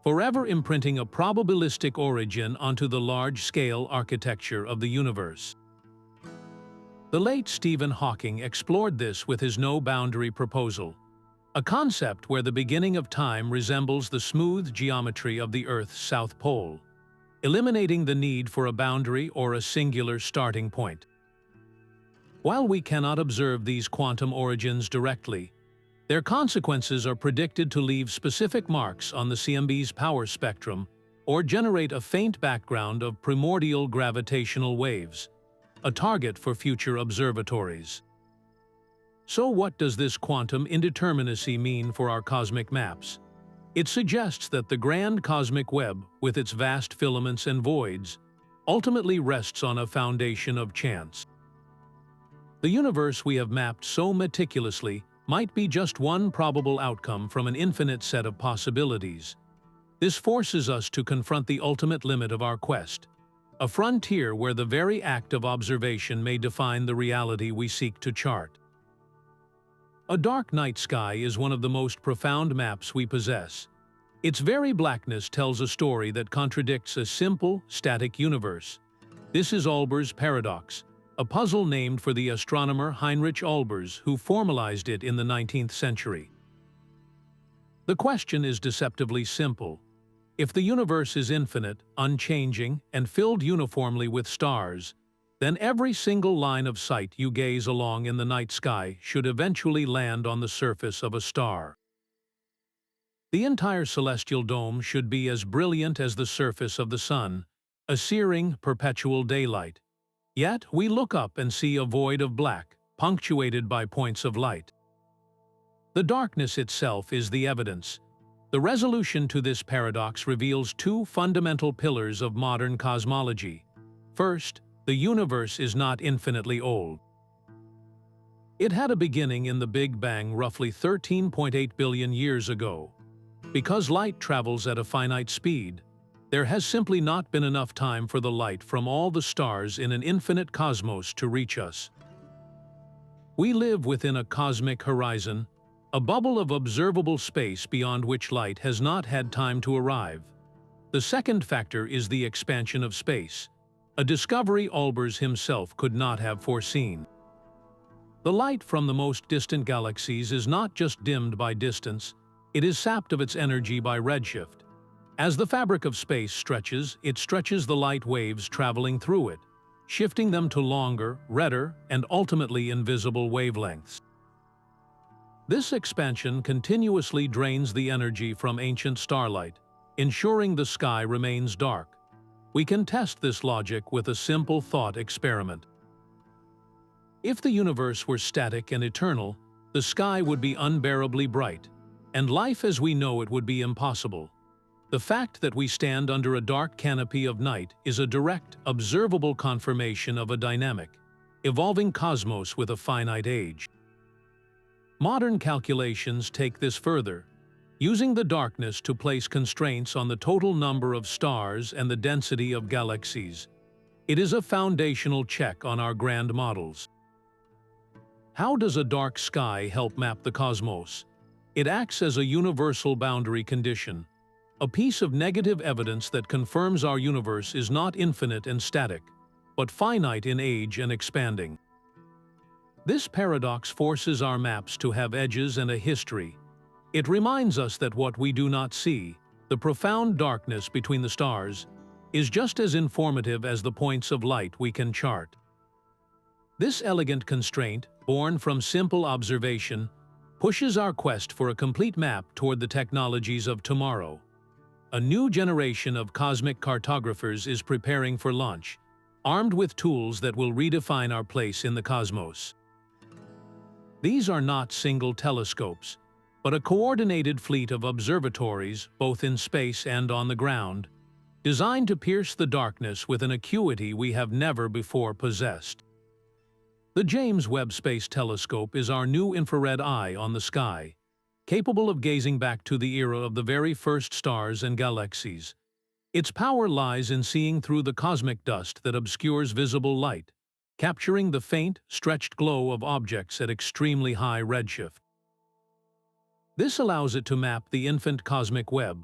forever imprinting a probabilistic origin onto the large-scale architecture of the universe. The late Stephen Hawking explored this with his no-boundary proposal, a concept where the beginning of time resembles the smooth geometry of the Earth's south pole, eliminating the need for a boundary or a singular starting point. While we cannot observe these quantum origins directly, their consequences are predicted to leave specific marks on the CMB's power spectrum or generate a faint background of primordial gravitational waves, a target for future observatories. So what does this quantum indeterminacy mean for our cosmic maps? It suggests that the grand cosmic web, with its vast filaments and voids, ultimately rests on a foundation of chance. The universe we have mapped so meticulously might be just one probable outcome from an infinite set of possibilities. This forces us to confront the ultimate limit of our quest, a frontier where the very act of observation may define the reality we seek to chart. A dark night sky is one of the most profound maps we possess. Its very blackness tells a story that contradicts a simple, static universe. This is Olbers' paradox, a puzzle named for the astronomer Heinrich Olbers, who formalized it in the 19th century. The question is deceptively simple. If the universe is infinite, unchanging, and filled uniformly with stars, then every single line of sight you gaze along in the night sky should eventually land on the surface of a star. The entire celestial dome should be as brilliant as the surface of the sun, a searing, perpetual daylight. Yet we look up and see a void of black, punctuated by points of light. The darkness itself is the evidence. The resolution to this paradox reveals two fundamental pillars of modern cosmology. First, the universe is not infinitely old. It had a beginning in the Big Bang roughly 13.8 billion years ago. Because light travels at a finite speed, there has simply not been enough time for the light from all the stars in an infinite cosmos to reach us. We live within a cosmic horizon, a bubble of observable space beyond which light has not had time to arrive. The second factor is the expansion of space, a discovery Olbers himself could not have foreseen. The light from the most distant galaxies is not just dimmed by distance, it is sapped of its energy by redshift. As the fabric of space stretches, it stretches the light waves traveling through it, shifting them to longer, redder, and ultimately invisible wavelengths. This expansion continuously drains the energy from ancient starlight, ensuring the sky remains dark. We can test this logic with a simple thought experiment. If the universe were static and eternal, the sky would be unbearably bright, and life as we know it would be impossible. The fact that we stand under a dark canopy of night is a direct, observable confirmation of a dynamic, evolving cosmos with a finite age. Modern calculations take this further, using the darkness to place constraints on the total number of stars and the density of galaxies. It is a foundational check on our grand models. How does a dark sky help map the cosmos? It acts as a universal boundary condition, a piece of negative evidence that confirms our universe is not infinite and static, but finite in age and expanding. This paradox forces our maps to have edges and a history. It reminds us that what we do not see, the profound darkness between the stars, is just as informative as the points of light we can chart. This elegant constraint, born from simple observation, pushes our quest for a complete map toward the technologies of tomorrow. A new generation of cosmic cartographers is preparing for launch, armed with tools that will redefine our place in the cosmos. These are not single telescopes, but a coordinated fleet of observatories, both in space and on the ground, designed to pierce the darkness with an acuity we have never before possessed. The James Webb Space Telescope is our new infrared eye on the sky, capable of gazing back to the era of the very first stars and galaxies. Its power lies in seeing through the cosmic dust that obscures visible light, capturing the faint, stretched glow of objects at extremely high redshift. This allows it to map the infant cosmic web,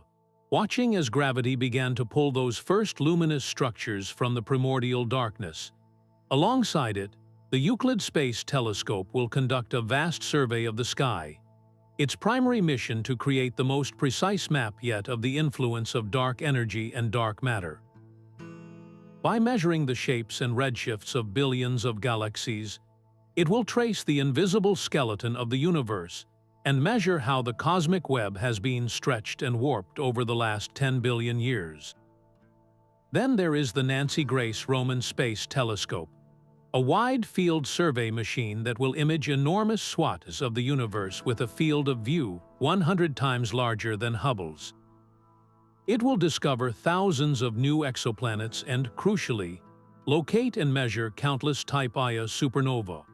watching as gravity began to pull those first luminous structures from the primordial darkness. Alongside it, the Euclid Space Telescope will conduct a vast survey of the sky, its primary mission to create the most precise map yet of the influence of dark energy and dark matter. By measuring the shapes and redshifts of billions of galaxies, it will trace the invisible skeleton of the universe and measure how the cosmic web has been stretched and warped over the last 10 billion years. Then there is the Nancy Grace Roman Space Telescope, a wide-field survey machine that will image enormous swaths of the universe with a field of view 100 times larger than Hubble's. It will discover thousands of new exoplanets and, crucially, locate and measure countless Type Ia supernova,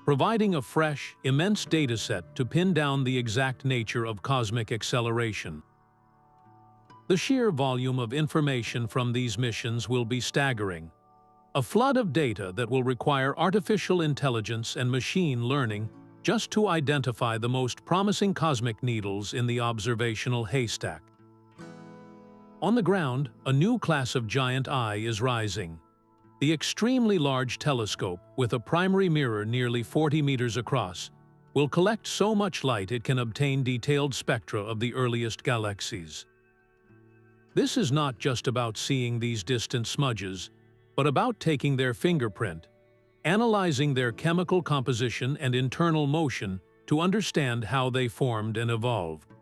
providing a fresh, immense dataset to pin down the exact nature of cosmic acceleration. The sheer volume of information from these missions will be staggering, a flood of data that will require artificial intelligence and machine learning just to identify the most promising cosmic needles in the observational haystack. On the ground, a new class of giant eye is rising. The extremely large telescope, with a primary mirror nearly 40 meters across, will collect so much light it can obtain detailed spectra of the earliest galaxies. This is not just about seeing these distant smudges, but about taking their fingerprint, analyzing their chemical composition and internal motion to understand how they formed and evolved.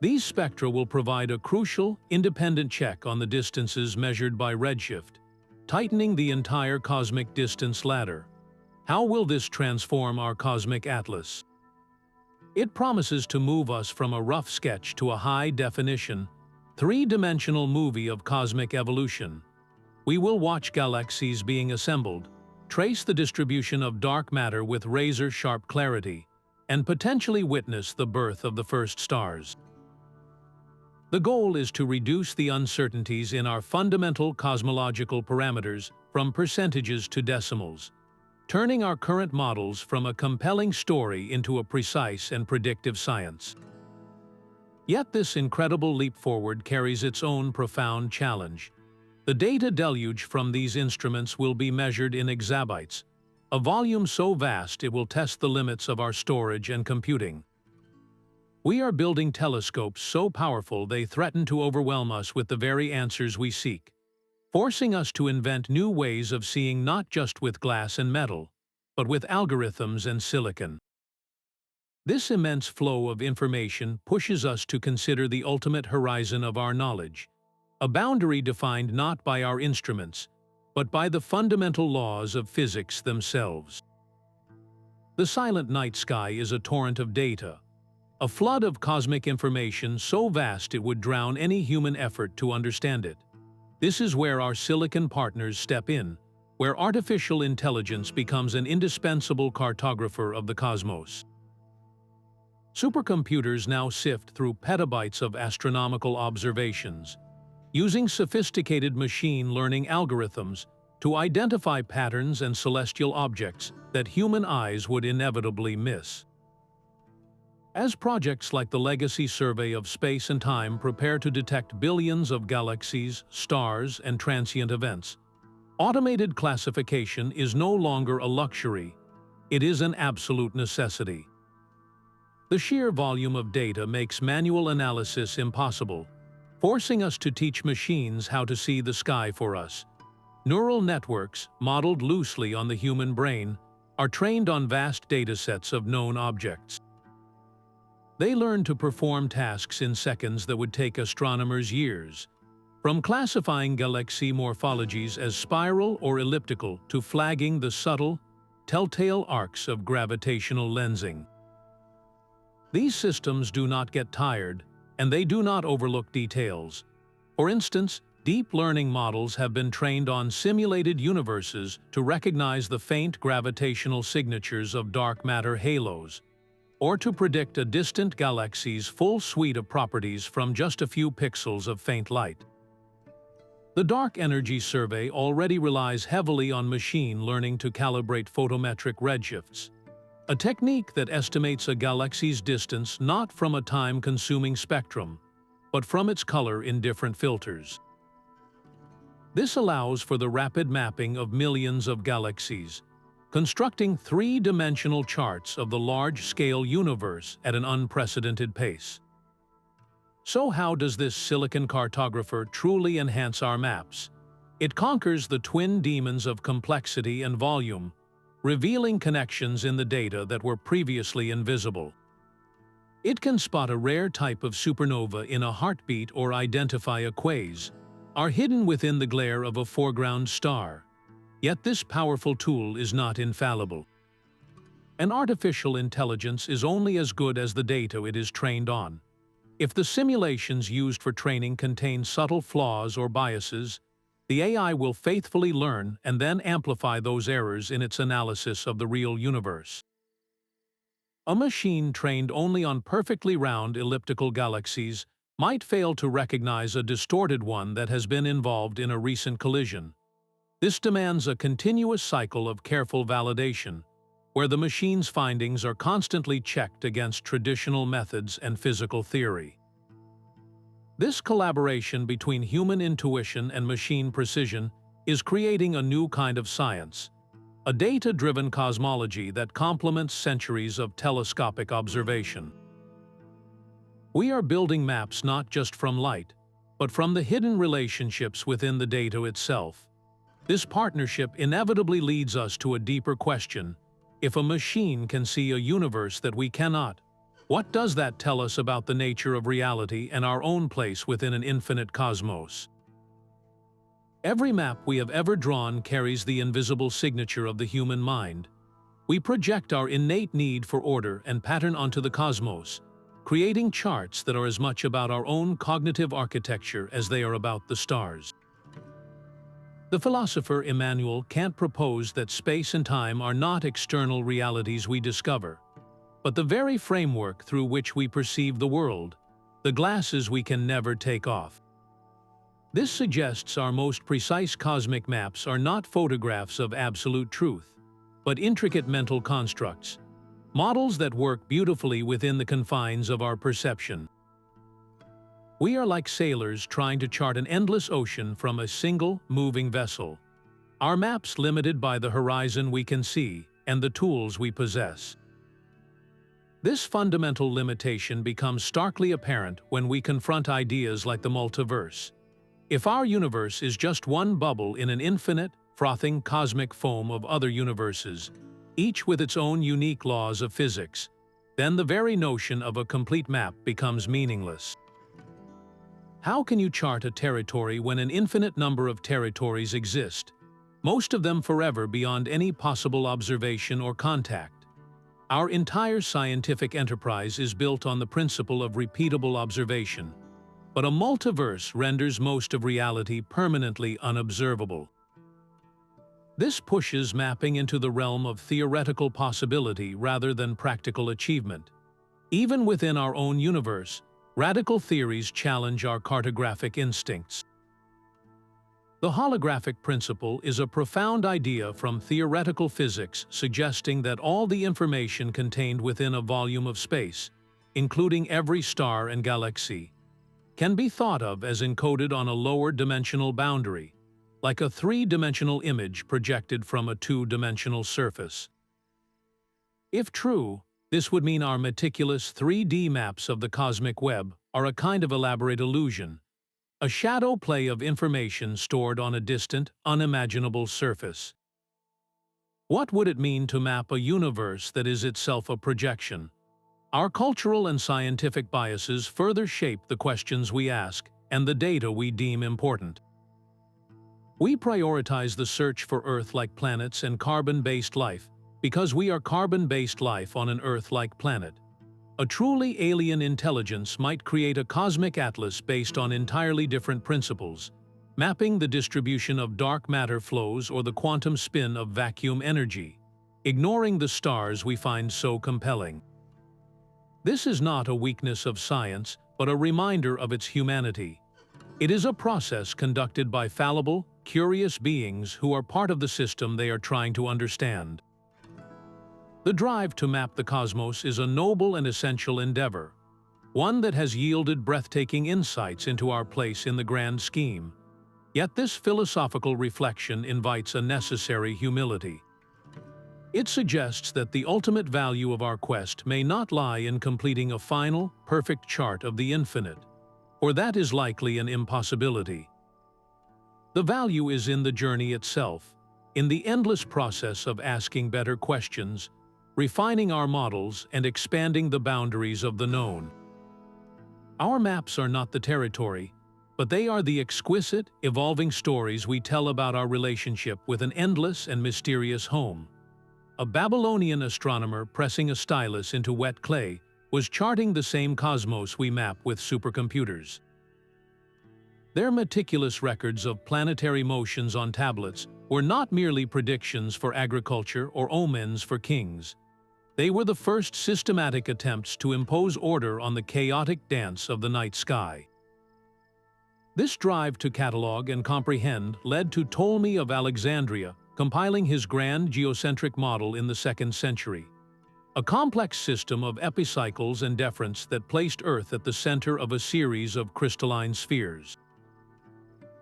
These spectra will provide a crucial, independent check on the distances measured by redshift, tightening the entire cosmic distance ladder. How will this transform our cosmic atlas? It promises to move us from a rough sketch to a high-definition, three-dimensional movie of cosmic evolution. We will watch galaxies being assembled, trace the distribution of dark matter with razor-sharp clarity, and potentially witness the birth of the first stars. The goal is to reduce the uncertainties in our fundamental cosmological parameters from percentages to decimals, turning our current models from a compelling story into a precise and predictive science. Yet this incredible leap forward carries its own profound challenge. The data deluge from these instruments will be measured in exabytes, a volume so vast it will test the limits of our storage and computing. We are building telescopes so powerful they threaten to overwhelm us with the very answers we seek, forcing us to invent new ways of seeing not just with glass and metal, but with algorithms and silicon. This immense flow of information pushes us to consider the ultimate horizon of our knowledge, a boundary defined not by our instruments, but by the fundamental laws of physics themselves. The silent night sky is a torrent of data, a flood of cosmic information so vast it would drown any human effort to understand it. This is where our silicon partners step in, where artificial intelligence becomes an indispensable cartographer of the cosmos. Supercomputers now sift through petabytes of astronomical observations, using sophisticated machine learning algorithms to identify patterns and celestial objects that human eyes would inevitably miss. As projects like the Legacy Survey of Space and Time prepare to detect billions of galaxies, stars, and transient events, automated classification is no longer a luxury, it is an absolute necessity. The sheer volume of data makes manual analysis impossible, forcing us to teach machines how to see the sky for us. Neural networks, modeled loosely on the human brain, are trained on vast datasets of known objects. They learn to perform tasks in seconds that would take astronomers years, from classifying galaxy morphologies as spiral or elliptical to flagging the subtle, telltale arcs of gravitational lensing. These systems do not get tired, and they do not overlook details. For instance, deep learning models have been trained on simulated universes to recognize the faint gravitational signatures of dark matter halos, or to predict a distant galaxy's full suite of properties from just a few pixels of faint light. The Dark Energy Survey already relies heavily on machine learning to calibrate photometric redshifts, a technique that estimates a galaxy's distance not from a time-consuming spectrum, but from its color in different filters. This allows for the rapid mapping of millions of galaxies, constructing three-dimensional charts of the large-scale universe at an unprecedented pace. So how does this silicon cartographer truly enhance our maps? It conquers the twin demons of complexity and volume, revealing connections in the data that were previously invisible. It can spot a rare type of supernova in a heartbeat or identify a quasar, are hidden within the glare of a foreground star. Yet this powerful tool is not infallible. An artificial intelligence is only as good as the data it is trained on. If the simulations used for training contain subtle flaws or biases, the AI will faithfully learn and then amplify those errors in its analysis of the real universe. A machine trained only on perfectly round elliptical galaxies might fail to recognize a distorted one that has been involved in a recent collision. This demands a continuous cycle of careful validation, where the machine's findings are constantly checked against traditional methods and physical theory. This collaboration between human intuition and machine precision is creating a new kind of science, a data-driven cosmology that complements centuries of telescopic observation. We are building maps not just from light, but from the hidden relationships within the data itself. This partnership inevitably leads us to a deeper question. If a machine can see a universe that we cannot, what does that tell us about the nature of reality and our own place within an infinite cosmos? Every map we have ever drawn carries the invisible signature of the human mind. We project our innate need for order and pattern onto the cosmos, creating charts that are as much about our own cognitive architecture as they are about the stars. The philosopher Immanuel Kant proposed that space and time are not external realities we discover, but the very framework through which we perceive the world, the glasses we can never take off. This suggests our most precise cosmic maps are not photographs of absolute truth, but intricate mental constructs, models that work beautifully within the confines of our perception. We are like sailors trying to chart an endless ocean from a single, moving vessel, our maps limited by the horizon we can see and the tools we possess. This fundamental limitation becomes starkly apparent when we confront ideas like the multiverse. If our universe is just one bubble in an infinite, frothing cosmic foam of other universes, each with its own unique laws of physics, then the very notion of a complete map becomes meaningless. How can you chart a territory when an infinite number of territories exist, most of them forever beyond any possible observation or contact? Our entire scientific enterprise is built on the principle of repeatable observation, but a multiverse renders most of reality permanently unobservable. This pushes mapping into the realm of theoretical possibility rather than practical achievement. Even within our own universe, radical theories challenge our cartographic instincts. The holographic principle is a profound idea from theoretical physics suggesting that all the information contained within a volume of space, including every star and galaxy, can be thought of as encoded on a lower dimensional boundary, like a three-dimensional image projected from a two-dimensional surface. If true, this would mean our meticulous 3D maps of the cosmic web are a kind of elaborate illusion, a shadow play of information stored on a distant, unimaginable surface. What would it mean to map a universe that is itself a projection? Our cultural and scientific biases further shape the questions we ask and the data we deem important. We prioritize the search for Earth-like planets and carbon-based life because we are carbon-based life on an Earth-like planet. A truly alien intelligence might create a cosmic atlas based on entirely different principles, mapping the distribution of dark matter flows or the quantum spin of vacuum energy, ignoring the stars we find so compelling. This is not a weakness of science, but a reminder of its humanity. It is a process conducted by fallible, curious beings who are part of the system they are trying to understand. The drive to map the cosmos is a noble and essential endeavor, one that has yielded breathtaking insights into our place in the grand scheme. Yet this philosophical reflection invites a necessary humility. It suggests that the ultimate value of our quest may not lie in completing a final, perfect chart of the infinite, or that is likely an impossibility. The value is in the journey itself, in the endless process of asking better questions, refining our models, and expanding the boundaries of the known. Our maps are not the territory, but they are the exquisite, evolving stories we tell about our relationship with an endless and mysterious home. A Babylonian astronomer pressing a stylus into wet clay was charting the same cosmos we map with supercomputers. Their meticulous records of planetary motions on tablets were not merely predictions for agriculture or omens for kings. They were the first systematic attempts to impose order on the chaotic dance of the night sky. This drive to catalog and comprehend led to Ptolemy of Alexandria compiling his grand geocentric model in the 2nd century. A complex system of epicycles and deferents that placed Earth at the center of a series of crystalline spheres.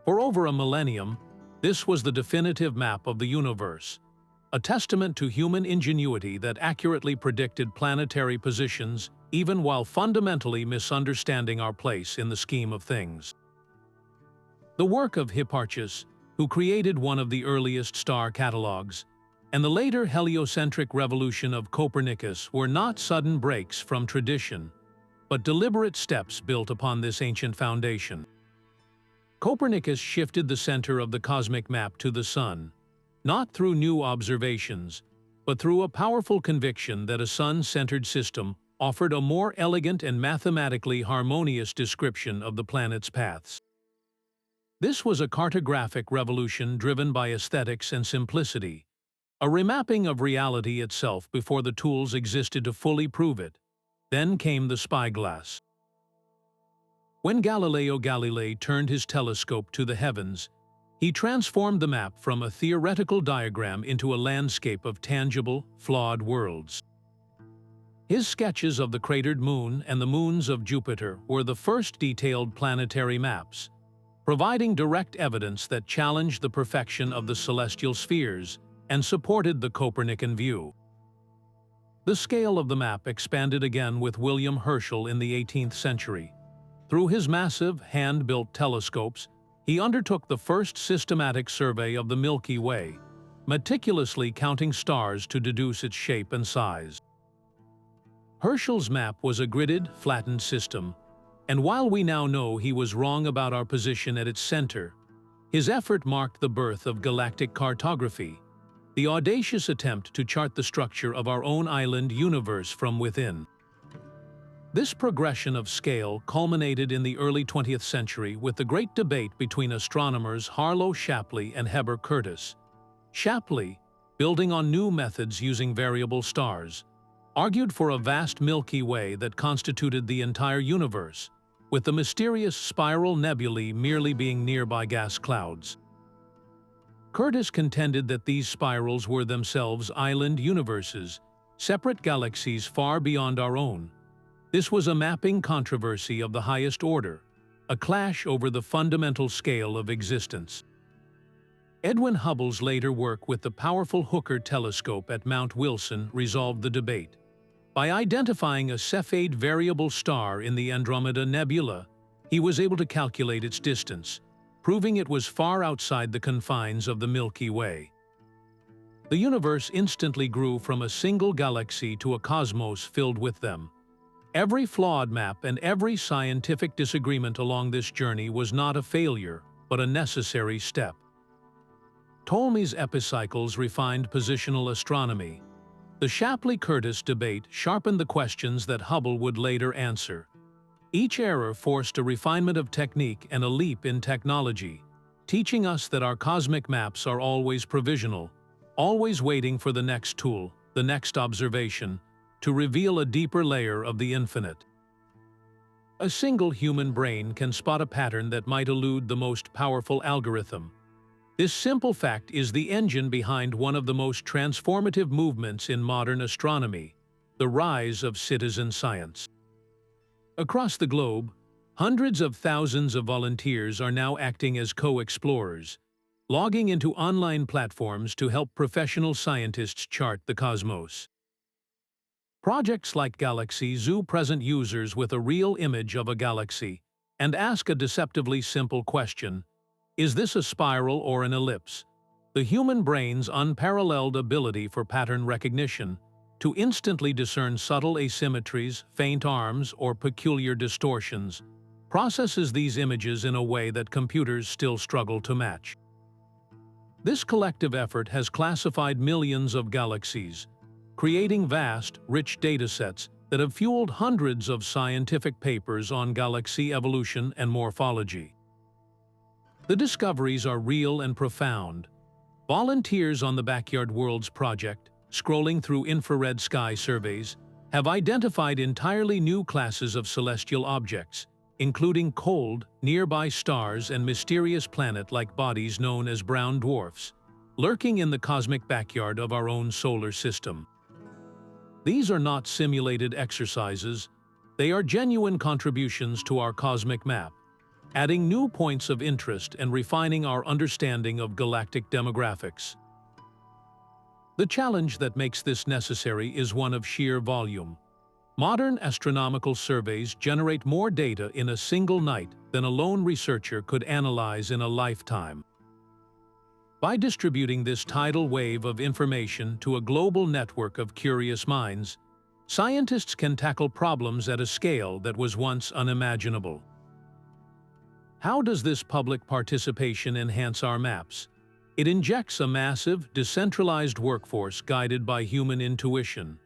For over a millennium, this was the definitive map of the universe, a testament to human ingenuity that accurately predicted planetary positions even while fundamentally misunderstanding our place in the scheme of things. The work of Hipparchus, who created one of the earliest star catalogs, and the later heliocentric revolution of Copernicus were not sudden breaks from tradition, but deliberate steps built upon this ancient foundation. Copernicus shifted the center of the cosmic map to the Sun, not through new observations, but through a powerful conviction that a sun-centered system offered a more elegant and mathematically harmonious description of the planet's paths. This was a cartographic revolution driven by aesthetics and simplicity, a remapping of reality itself before the tools existed to fully prove it. Then came the spyglass. When Galileo Galilei turned his telescope to the heavens, he transformed the map from a theoretical diagram into a landscape of tangible, flawed worlds. His sketches of the cratered moon and the moons of Jupiter were the first detailed planetary maps, providing direct evidence that challenged the perfection of the celestial spheres and supported the Copernican view. The scale of the map expanded again with William Herschel in the 18th century. Through his massive, hand-built telescopes, he undertook the first systematic survey of the Milky Way, meticulously counting stars to deduce its shape and size. Herschel's map was a gridded, flattened system, and while we now know he was wrong about our position at its center, his effort marked the birth of galactic cartography, the audacious attempt to chart the structure of our own island universe from within. This progression of scale culminated in the early 20th century with the great debate between astronomers Harlow Shapley and Heber Curtis. Shapley, building on new methods using variable stars, argued for a vast Milky Way that constituted the entire universe, with the mysterious spiral nebulae merely being nearby gas clouds. Curtis contended that these spirals were themselves island universes, separate galaxies far beyond our own. This was a mapping controversy of the highest order, a clash over the fundamental scale of existence. Edwin Hubble's later work with the powerful Hooker telescope at Mount Wilson resolved the debate. By identifying a Cepheid variable star in the Andromeda Nebula, he was able to calculate its distance, proving it was far outside the confines of the Milky Way. The universe instantly grew from a single galaxy to a cosmos filled with them. Every flawed map and every scientific disagreement along this journey was not a failure, but a necessary step. Ptolemy's epicycles refined positional astronomy. The Shapley-Curtis debate sharpened the questions that Hubble would later answer. Each era forced a refinement of technique and a leap in technology, teaching us that our cosmic maps are always provisional, always waiting for the next tool, the next observation, to reveal a deeper layer of the infinite. A single human brain can spot a pattern that might elude the most powerful algorithm. This simple fact is the engine behind one of the most transformative movements in modern astronomy, the rise of citizen science. Across the globe, hundreds of thousands of volunteers are now acting as co-explorers, logging into online platforms to help professional scientists chart the cosmos. Projects like Galaxy Zoo present users with a real image of a galaxy and ask a deceptively simple question: is this a spiral or an ellipse? The human brain's unparalleled ability for pattern recognition, to instantly discern subtle asymmetries, faint arms, or peculiar distortions, processes these images in a way that computers still struggle to match. This collective effort has classified millions of galaxies, creating vast, rich datasets that have fueled hundreds of scientific papers on galaxy evolution and morphology. The discoveries are real and profound. Volunteers on the Backyard Worlds project, scrolling through infrared sky surveys, have identified entirely new classes of celestial objects, including cold, nearby stars and mysterious planet-like bodies known as brown dwarfs. lurking in the cosmic backyard of our own solar system. These are not simulated exercises, they are genuine contributions to our cosmic map, adding new points of interest and refining our understanding of galactic demographics. The challenge that makes this necessary is one of sheer volume. Modern astronomical surveys generate more data in a single night than a lone researcher could analyze in a lifetime. By distributing this tidal wave of information to a global network of curious minds, scientists can tackle problems at a scale that was once unimaginable. How does this public participation enhance our maps? It injects a massive, decentralized workforce guided by human intuition.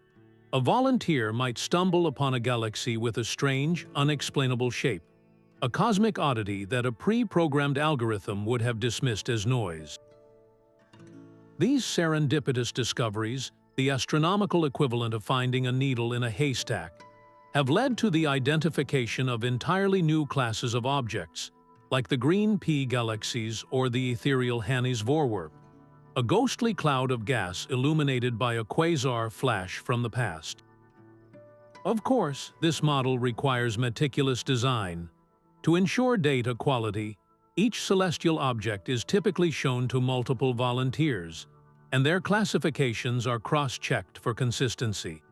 A volunteer might stumble upon a galaxy with a strange, unexplainable shape, a cosmic oddity that a pre-programmed algorithm would have dismissed as noise. These serendipitous discoveries, the astronomical equivalent of finding a needle in a haystack, have led to the identification of entirely new classes of objects, like the green pea galaxies or the ethereal Hani's Vorwerp, a ghostly cloud of gas illuminated by a quasar flash from the past. Of course, this model requires meticulous design. To ensure data quality, each celestial object is typically shown to multiple volunteers, and their classifications are cross-checked for consistency.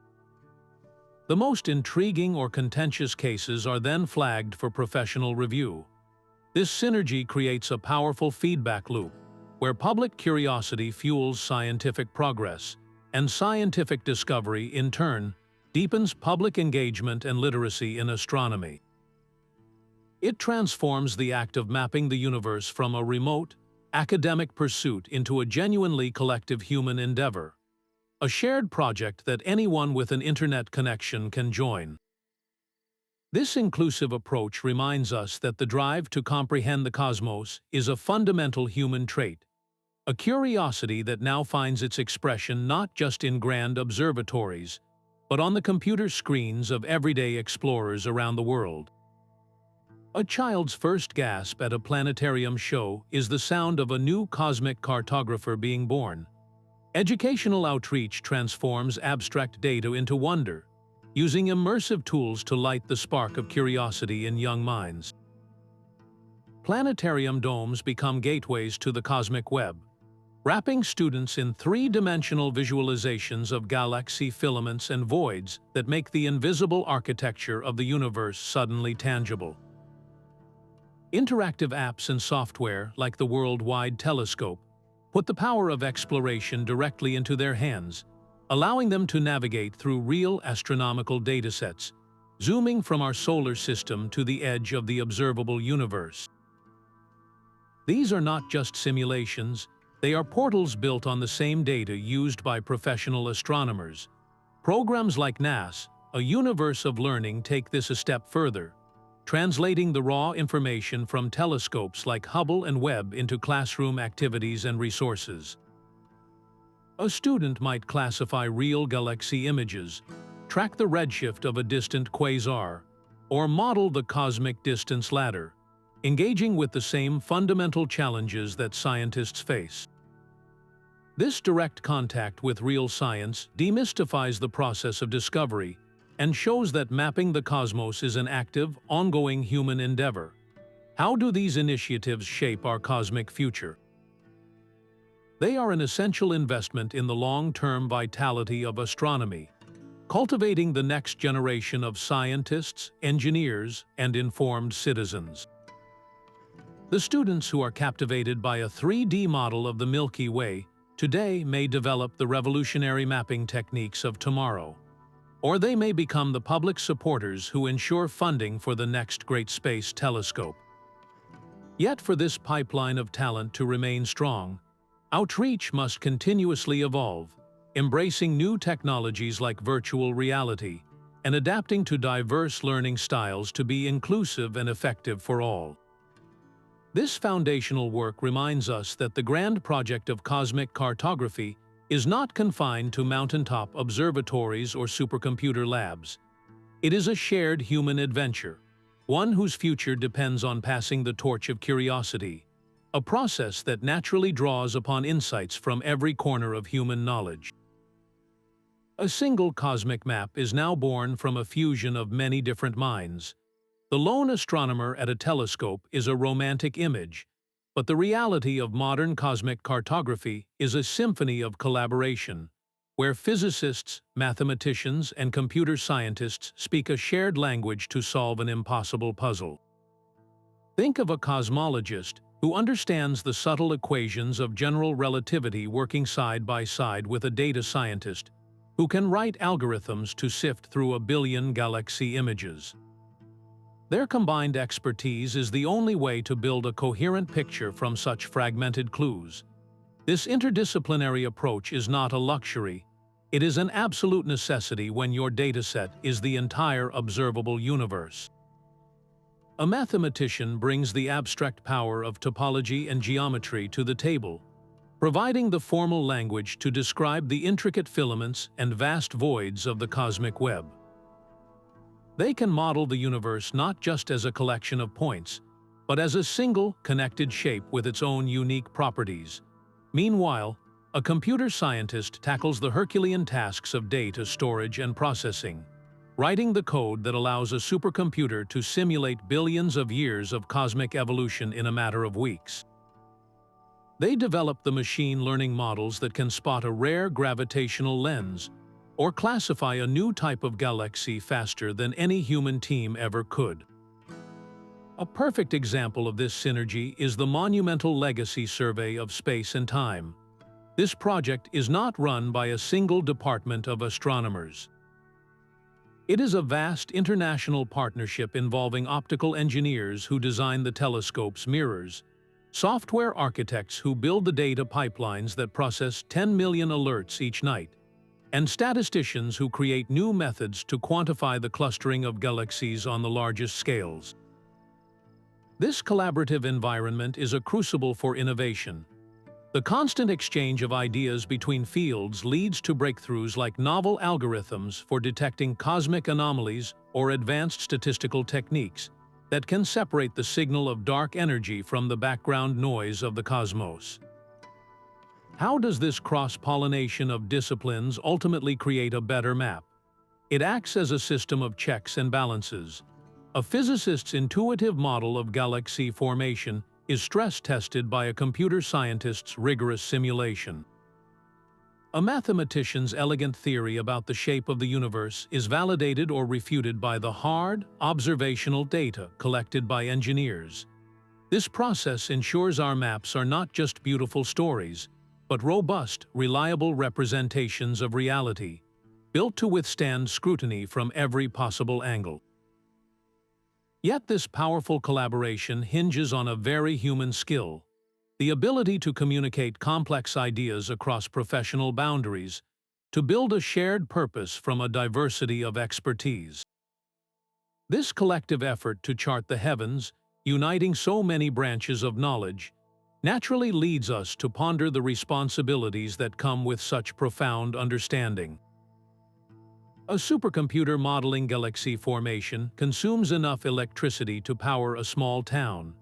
The most intriguing or contentious cases are then flagged for professional review. This synergy creates a powerful feedback loop, where public curiosity fuels scientific progress, and scientific discovery, in turn, deepens public engagement and literacy in astronomy. It transforms the act of mapping the universe from a remote, academic pursuit into a genuinely collective human endeavor, a shared project that anyone with an internet connection can join. This inclusive approach reminds us that the drive to comprehend the cosmos is a fundamental human trait, a curiosity that now finds its expression not just in grand observatories, but on the computer screens of everyday explorers around the world. A child's first gasp at a planetarium show is the sound of a new cosmic cartographer being born. Educational outreach transforms abstract data into wonder, using immersive tools to light the spark of curiosity in young minds. Planetarium domes become gateways to the cosmic web, wrapping students in three-dimensional visualizations of galaxy filaments and voids that make the invisible architecture of the universe suddenly tangible. Interactive apps and software, like the Worldwide Telescope, put the power of exploration directly into their hands, allowing them to navigate through real astronomical datasets, zooming from our solar system to the edge of the observable universe. These are not just simulations, they are portals built on the same data used by professional astronomers. Programs like NAS, a universe of learning, take this a step further, translating the raw information from telescopes like Hubble and Webb into classroom activities and resources. A student might classify real galaxy images, track the redshift of a distant quasar, or model the cosmic distance ladder, engaging with the same fundamental challenges that scientists face. This direct contact with real science demystifies the process of discovery and shows that mapping the cosmos is an active, ongoing human endeavor. How do these initiatives shape our cosmic future? They are an essential investment in the long-term vitality of astronomy, cultivating the next generation of scientists, engineers, and informed citizens. The students who are captivated by a 3D model of the Milky Way today may develop the revolutionary mapping techniques of tomorrow, or they may become the public supporters who ensure funding for the next great space telescope. Yet for this pipeline of talent to remain strong, outreach must continuously evolve, embracing new technologies like virtual reality and adapting to diverse learning styles to be inclusive and effective for all. This foundational work reminds us that the grand project of cosmic cartography is not confined to mountaintop observatories or supercomputer labs. It is a shared human adventure, one whose future depends on passing the torch of curiosity, a process that naturally draws upon insights from every corner of human knowledge. A single cosmic map is now born from a fusion of many different minds. The lone astronomer at a telescope is a romantic image, but the reality of modern cosmic cartography is a symphony of collaboration, where physicists, mathematicians, and computer scientists speak a shared language to solve an impossible puzzle. Think of a cosmologist who understands the subtle equations of general relativity working side by side with a data scientist who can write algorithms to sift through a billion galaxy images. Their combined expertise is the only way to build a coherent picture from such fragmented clues. This interdisciplinary approach is not a luxury. It is an absolute necessity when your dataset is the entire observable universe. A mathematician brings the abstract power of topology and geometry to the table, providing the formal language to describe the intricate filaments and vast voids of the cosmic web. They can model the universe not just as a collection of points, but as a single, connected shape with its own unique properties. Meanwhile, a computer scientist tackles the Herculean tasks of data storage and processing, writing the code that allows a supercomputer to simulate billions of years of cosmic evolution in a matter of weeks. They develop the machine learning models that can spot a rare gravitational lens or classify a new type of galaxy faster than any human team ever could. A perfect example of this synergy is the monumental legacy survey of space and time. This project is not run by a single department of astronomers. It is a vast international partnership involving optical engineers who design the telescope's mirrors, software architects who build the data pipelines that process 10 million alerts each night, and statisticians who create new methods to quantify the clustering of galaxies on the largest scales. This collaborative environment is a crucible for innovation. The constant exchange of ideas between fields leads to breakthroughs like novel algorithms for detecting cosmic anomalies or advanced statistical techniques that can separate the signal of dark energy from the background noise of the cosmos. How does this cross-pollination of disciplines ultimately create a better map? It acts as a system of checks and balances. A physicist's intuitive model of galaxy formation is stress-tested by a computer scientist's rigorous simulation. A mathematician's elegant theory about the shape of the universe is validated or refuted by the hard, observational data collected by engineers. This process ensures our maps are not just beautiful stories, but robust, reliable representations of reality, built to withstand scrutiny from every possible angle. Yet this powerful collaboration hinges on a very human skill, the ability to communicate complex ideas across professional boundaries, to build a shared purpose from a diversity of expertise. This collective effort to chart the heavens, uniting so many branches of knowledge, naturally leads us to ponder the responsibilities that come with such profound understanding. A supercomputer modeling galaxy formation consumes enough electricity to power a small town.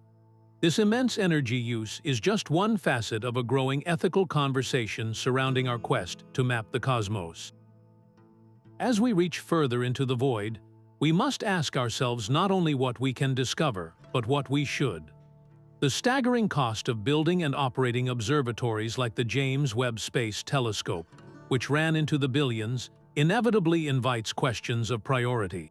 This immense energy use is just one facet of a growing ethical conversation surrounding our quest to map the cosmos. As we reach further into the void, we must ask ourselves not only what we can discover, but what we should. The staggering cost of building and operating observatories like the James Webb Space Telescope, which ran into the billions, inevitably invites questions of priority.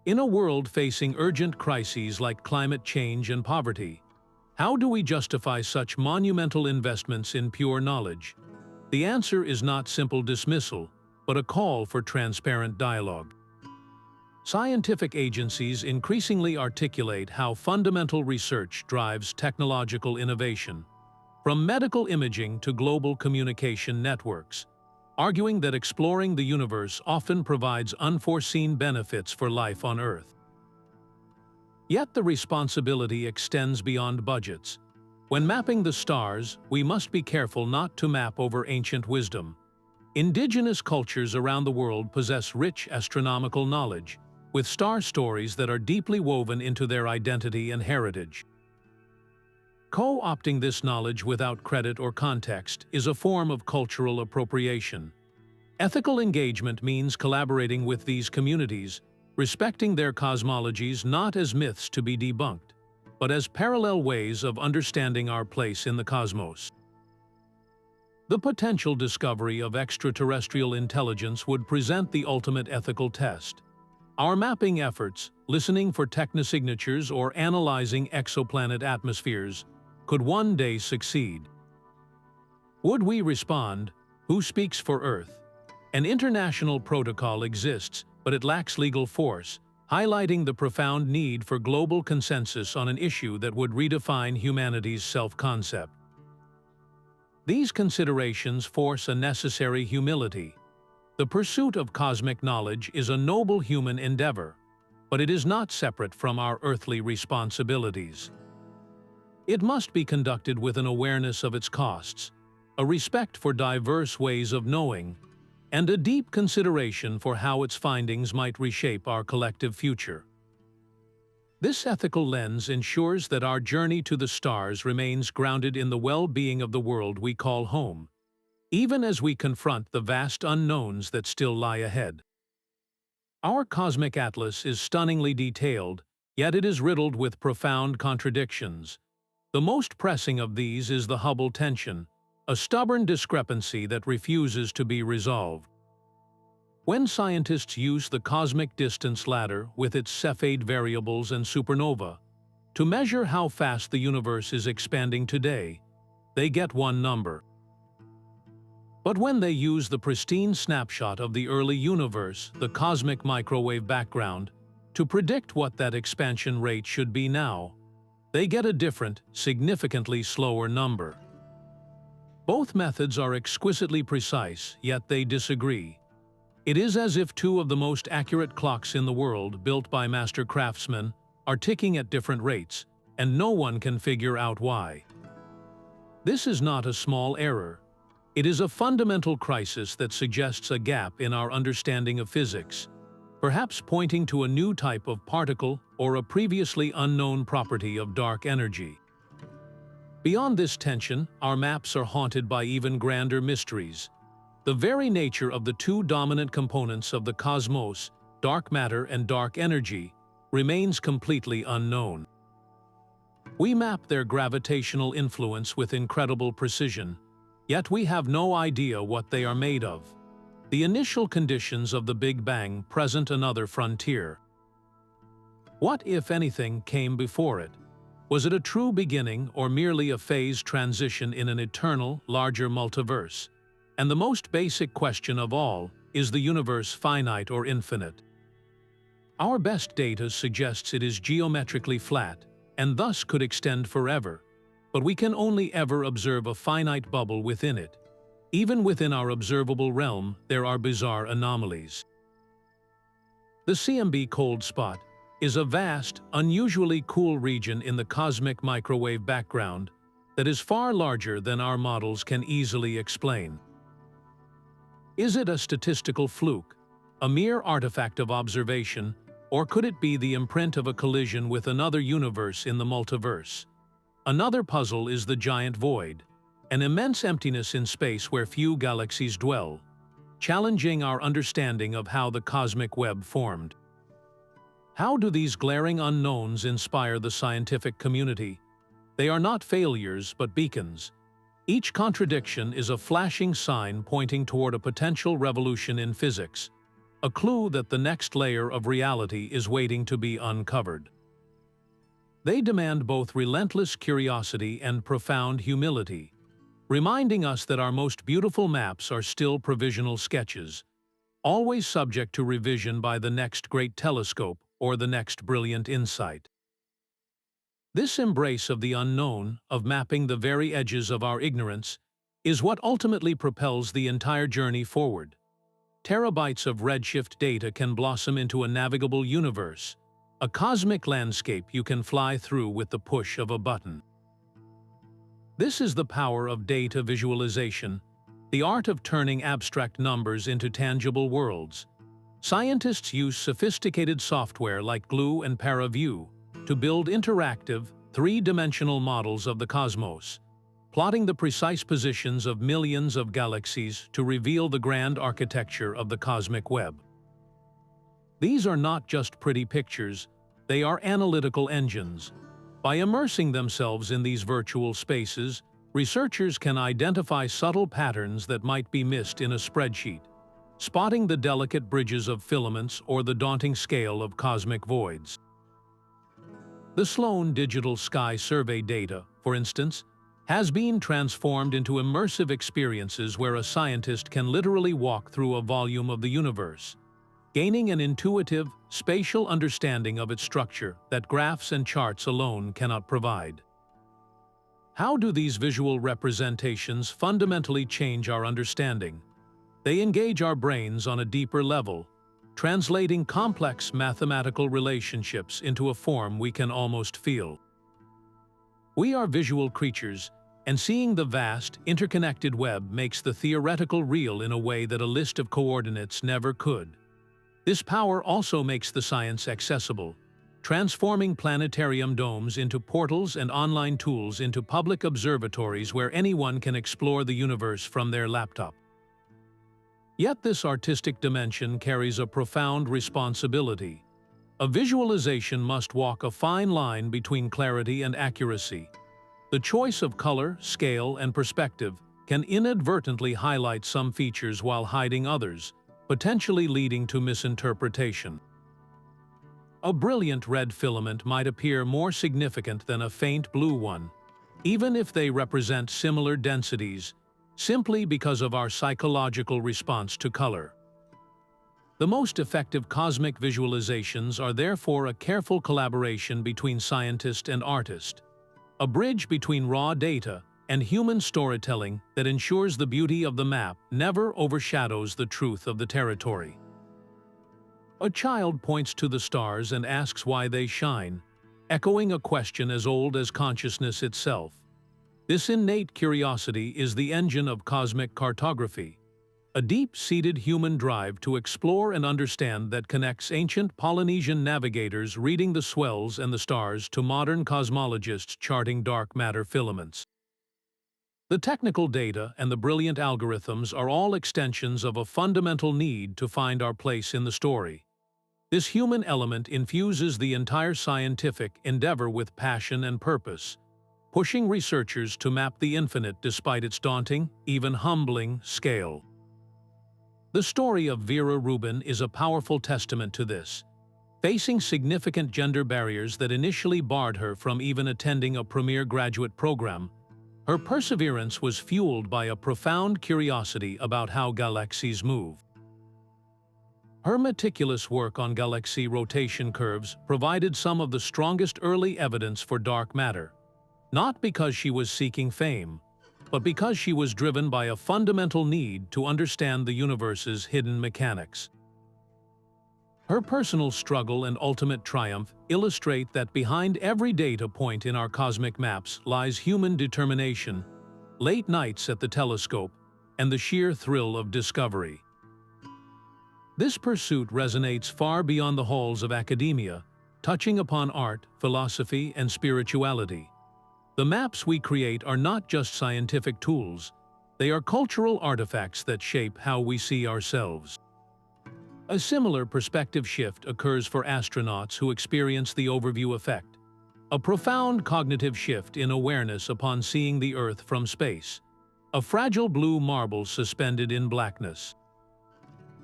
In a world facing urgent crises like climate change and poverty, how do we justify such monumental investments in pure knowledge? The answer is not simple dismissal, but a call for transparent dialogue. Scientific agencies increasingly articulate how fundamental research drives technological innovation, from medical imaging to global communication networks, arguing that exploring the universe often provides unforeseen benefits for life on Earth. Yet the responsibility extends beyond budgets. When mapping the stars, we must be careful not to map over ancient wisdom. Indigenous cultures around the world possess rich astronomical knowledge, with star stories that are deeply woven into their identity and heritage. Co-opting this knowledge without credit or context is a form of cultural appropriation. Ethical engagement means collaborating with these communities, respecting their cosmologies not as myths to be debunked, but as parallel ways of understanding our place in the cosmos. The potential discovery of extraterrestrial intelligence would present the ultimate ethical test. Our mapping efforts, listening for technosignatures or analyzing exoplanet atmospheres, could one day succeed. Would we respond? Who speaks for Earth? An international protocol exists, but it lacks legal force, highlighting the profound need for global consensus on an issue that would redefine humanity's self-concept. These considerations force a necessary humility. The pursuit of cosmic knowledge is a noble human endeavor, but it is not separate from our earthly responsibilities. It must be conducted with an awareness of its costs, a respect for diverse ways of knowing, and a deep consideration for how its findings might reshape our collective future. This ethical lens ensures that our journey to the stars remains grounded in the well-being of the world we call home, even as we confront the vast unknowns that still lie ahead. Our cosmic atlas is stunningly detailed, yet it is riddled with profound contradictions. The most pressing of these is the Hubble tension, a stubborn discrepancy that refuses to be resolved. When scientists use the cosmic distance ladder with its Cepheid variables and supernova to measure how fast the universe is expanding today, they get one number. But when they use the pristine snapshot of the early universe, the cosmic microwave background, to predict what that expansion rate should be now, they get a different, significantly slower number. Both methods are exquisitely precise, yet they disagree. It is as if two of the most accurate clocks in the world, built by master craftsmen, are ticking at different rates, and no one can figure out why. This is not a small error. It is a fundamental crisis that suggests a gap in our understanding of physics, perhaps pointing to a new type of particle or a previously unknown property of dark energy. Beyond this tension, our maps are haunted by even grander mysteries. The very nature of the two dominant components of the cosmos, dark matter and dark energy, remains completely unknown. We map their gravitational influence with incredible precision, yet we have no idea what they are made of. The initial conditions of the Big Bang present another frontier. What, if anything, came before it? Was it a true beginning or merely a phase transition in an eternal, larger multiverse? And the most basic question of all, is the universe finite or infinite? Our best data suggests it is geometrically flat, and thus could extend forever, but we can only ever observe a finite bubble within it. Even within our observable realm, there are bizarre anomalies. The CMB cold spot is a vast, unusually cool region in the cosmic microwave background that is far larger than our models can easily explain. Is it a statistical fluke, a mere artifact of observation, or could it be the imprint of a collision with another universe in the multiverse? Another puzzle is the giant void, an immense emptiness in space where few galaxies dwell, challenging our understanding of how the cosmic web formed. How do these glaring unknowns inspire the scientific community? They are not failures, but beacons. Each contradiction is a flashing sign pointing toward a potential revolution in physics, a clue that the next layer of reality is waiting to be uncovered. They demand both relentless curiosity and profound humility, reminding us that our most beautiful maps are still provisional sketches, always subject to revision by the next great telescope or the next brilliant insight. This embrace of the unknown, of mapping the very edges of our ignorance, is what ultimately propels the entire journey forward. Terabytes of redshift data can blossom into a navigable universe, a cosmic landscape you can fly through with the push of a button. This is the power of data visualization, the art of turning abstract numbers into tangible worlds. Scientists use sophisticated software like Glue and ParaView to build interactive, three-dimensional models of the cosmos, plotting the precise positions of millions of galaxies to reveal the grand architecture of the cosmic web. These are not just pretty pictures, they are analytical engines. By immersing themselves in these virtual spaces, researchers can identify subtle patterns that might be missed in a spreadsheet, spotting the delicate bridges of filaments or the daunting scale of cosmic voids. The Sloan Digital Sky Survey data, for instance, has been transformed into immersive experiences where a scientist can literally walk through a volume of the universe, gaining an intuitive, spatial understanding of its structure that graphs and charts alone cannot provide. How do these visual representations fundamentally change our understanding? They engage our brains on a deeper level, translating complex mathematical relationships into a form we can almost feel. We are visual creatures, and seeing the vast, interconnected web makes the theoretical real in a way that a list of coordinates never could. This power also makes the science accessible, transforming planetarium domes into portals and online tools into public observatories where anyone can explore the universe from their laptop. Yet this artistic dimension carries a profound responsibility. A visualization must walk a fine line between clarity and accuracy. The choice of color, scale, and perspective can inadvertently highlight some features while hiding others, potentially leading to misinterpretation. A brilliant red filament might appear more significant than a faint blue one, even if they represent similar densities, simply because of our psychological response to color. The most effective cosmic visualizations are therefore a careful collaboration between scientist and artist, a bridge between raw data and human storytelling that ensures the beauty of the map never overshadows the truth of the territory. A child points to the stars and asks why they shine, echoing a question as old as consciousness itself. This innate curiosity is the engine of cosmic cartography, a deep-seated human drive to explore and understand that connects ancient Polynesian navigators reading the swells and the stars to modern cosmologists charting dark matter filaments. The technical data and the brilliant algorithms are all extensions of a fundamental need to find our place in the story. This human element infuses the entire scientific endeavor with passion and purpose, pushing researchers to map the infinite despite its daunting, even humbling, scale. The story of Vera Rubin is a powerful testament to this. Facing significant gender barriers that initially barred her from even attending a premier graduate program, her perseverance was fueled by a profound curiosity about how galaxies move. Her meticulous work on galaxy rotation curves provided some of the strongest early evidence for dark matter, not because she was seeking fame, but because she was driven by a fundamental need to understand the universe's hidden mechanics. Her personal struggle and ultimate triumph illustrate that behind every data point in our cosmic maps lies human determination, late nights at the telescope, and the sheer thrill of discovery. This pursuit resonates far beyond the halls of academia, touching upon art, philosophy, and spirituality. The maps we create are not just scientific tools, they are cultural artifacts that shape how we see ourselves. A similar perspective shift occurs for astronauts who experience the overview effect, a profound cognitive shift in awareness upon seeing the Earth from space, a fragile blue marble suspended in blackness.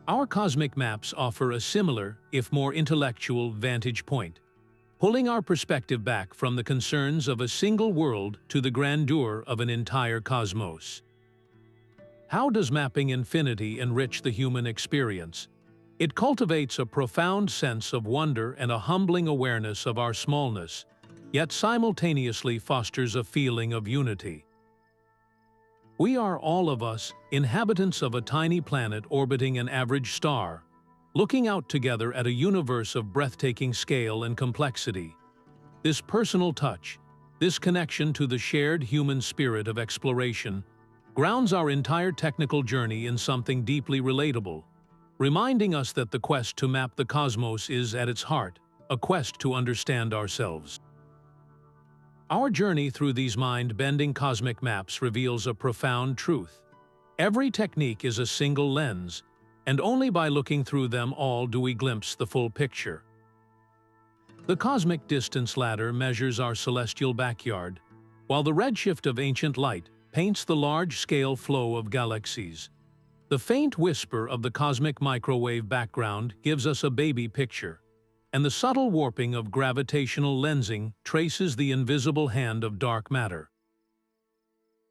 Our cosmic maps offer a similar, if more intellectual, vantage point, pulling our perspective back from the concerns of a single world to the grandeur of an entire cosmos. How does mapping infinity enrich the human experience? It cultivates a profound sense of wonder and a humbling awareness of our smallness, yet simultaneously fosters a feeling of unity. We are all of us inhabitants of a tiny planet orbiting an average star, looking out together at a universe of breathtaking scale and complexity. This personal touch, this connection to the shared human spirit of exploration, grounds our entire technical journey in something deeply relatable, reminding us that the quest to map the cosmos is, at its heart, a quest to understand ourselves. Our journey through these mind-bending cosmic maps reveals a profound truth. Every technique is a single lens, and only by looking through them all do we glimpse the full picture. The cosmic distance ladder measures our celestial backyard, while the redshift of ancient light paints the large-scale flow of galaxies. The faint whisper of the cosmic microwave background gives us a baby picture, and the subtle warping of gravitational lensing traces the invisible hand of dark matter.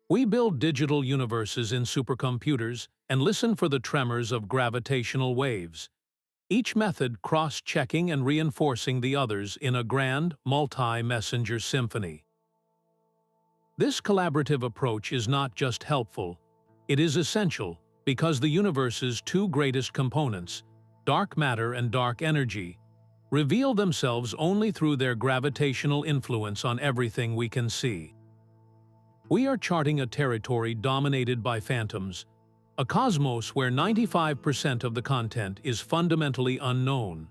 We build digital universes in supercomputers and listen for the tremors of gravitational waves, each method cross-checking and reinforcing the others in a grand, multi-messenger symphony. This collaborative approach is not just helpful, it is essential because the universe's two greatest components, dark matter and dark energy, reveal themselves only through their gravitational influence on everything we can see. We are charting a territory dominated by phantoms, a cosmos where 95% of the content is fundamentally unknown.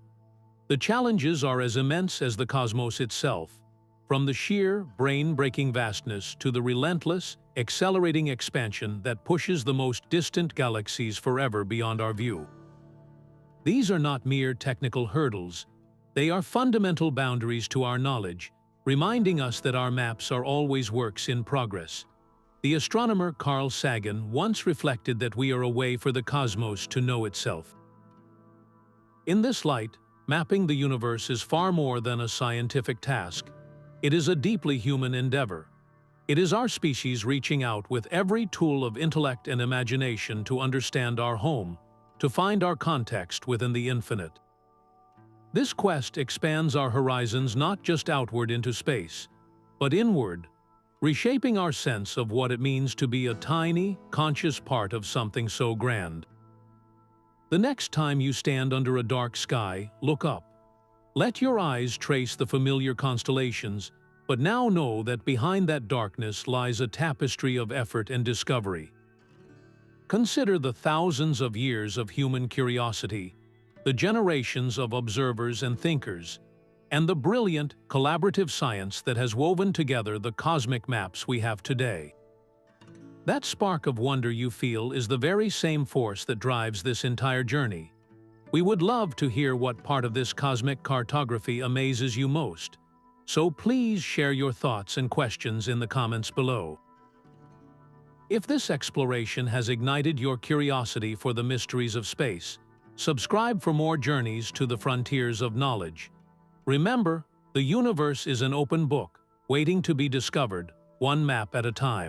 The challenges are as immense as the cosmos itself, from the sheer, brain-breaking vastness to the relentless, accelerating expansion that pushes the most distant galaxies forever beyond our view. These are not mere technical hurdles. They are fundamental boundaries to our knowledge, reminding us that our maps are always works in progress. The astronomer Carl Sagan once reflected that we are a way for the cosmos to know itself. In this light, mapping the universe is far more than a scientific task. It is a deeply human endeavor. It is our species reaching out with every tool of intellect and imagination to understand our home, to find our context within the infinite. This quest expands our horizons not just outward into space, but inward, reshaping our sense of what it means to be a tiny, conscious part of something so grand. The next time you stand under a dark sky, look up. Let your eyes trace the familiar constellations, but now know that behind that darkness lies a tapestry of effort and discovery. Consider the thousands of years of human curiosity, the generations of observers and thinkers, and the brilliant, collaborative science that has woven together the cosmic maps we have today. That spark of wonder you feel is the very same force that drives this entire journey. We would love to hear what part of this cosmic cartography amazes you most, so please share your thoughts and questions in the comments below. If this exploration has ignited your curiosity for the mysteries of space, subscribe for more journeys to the frontiers of knowledge. Remember, the universe is an open book, waiting to be discovered, one map at a time.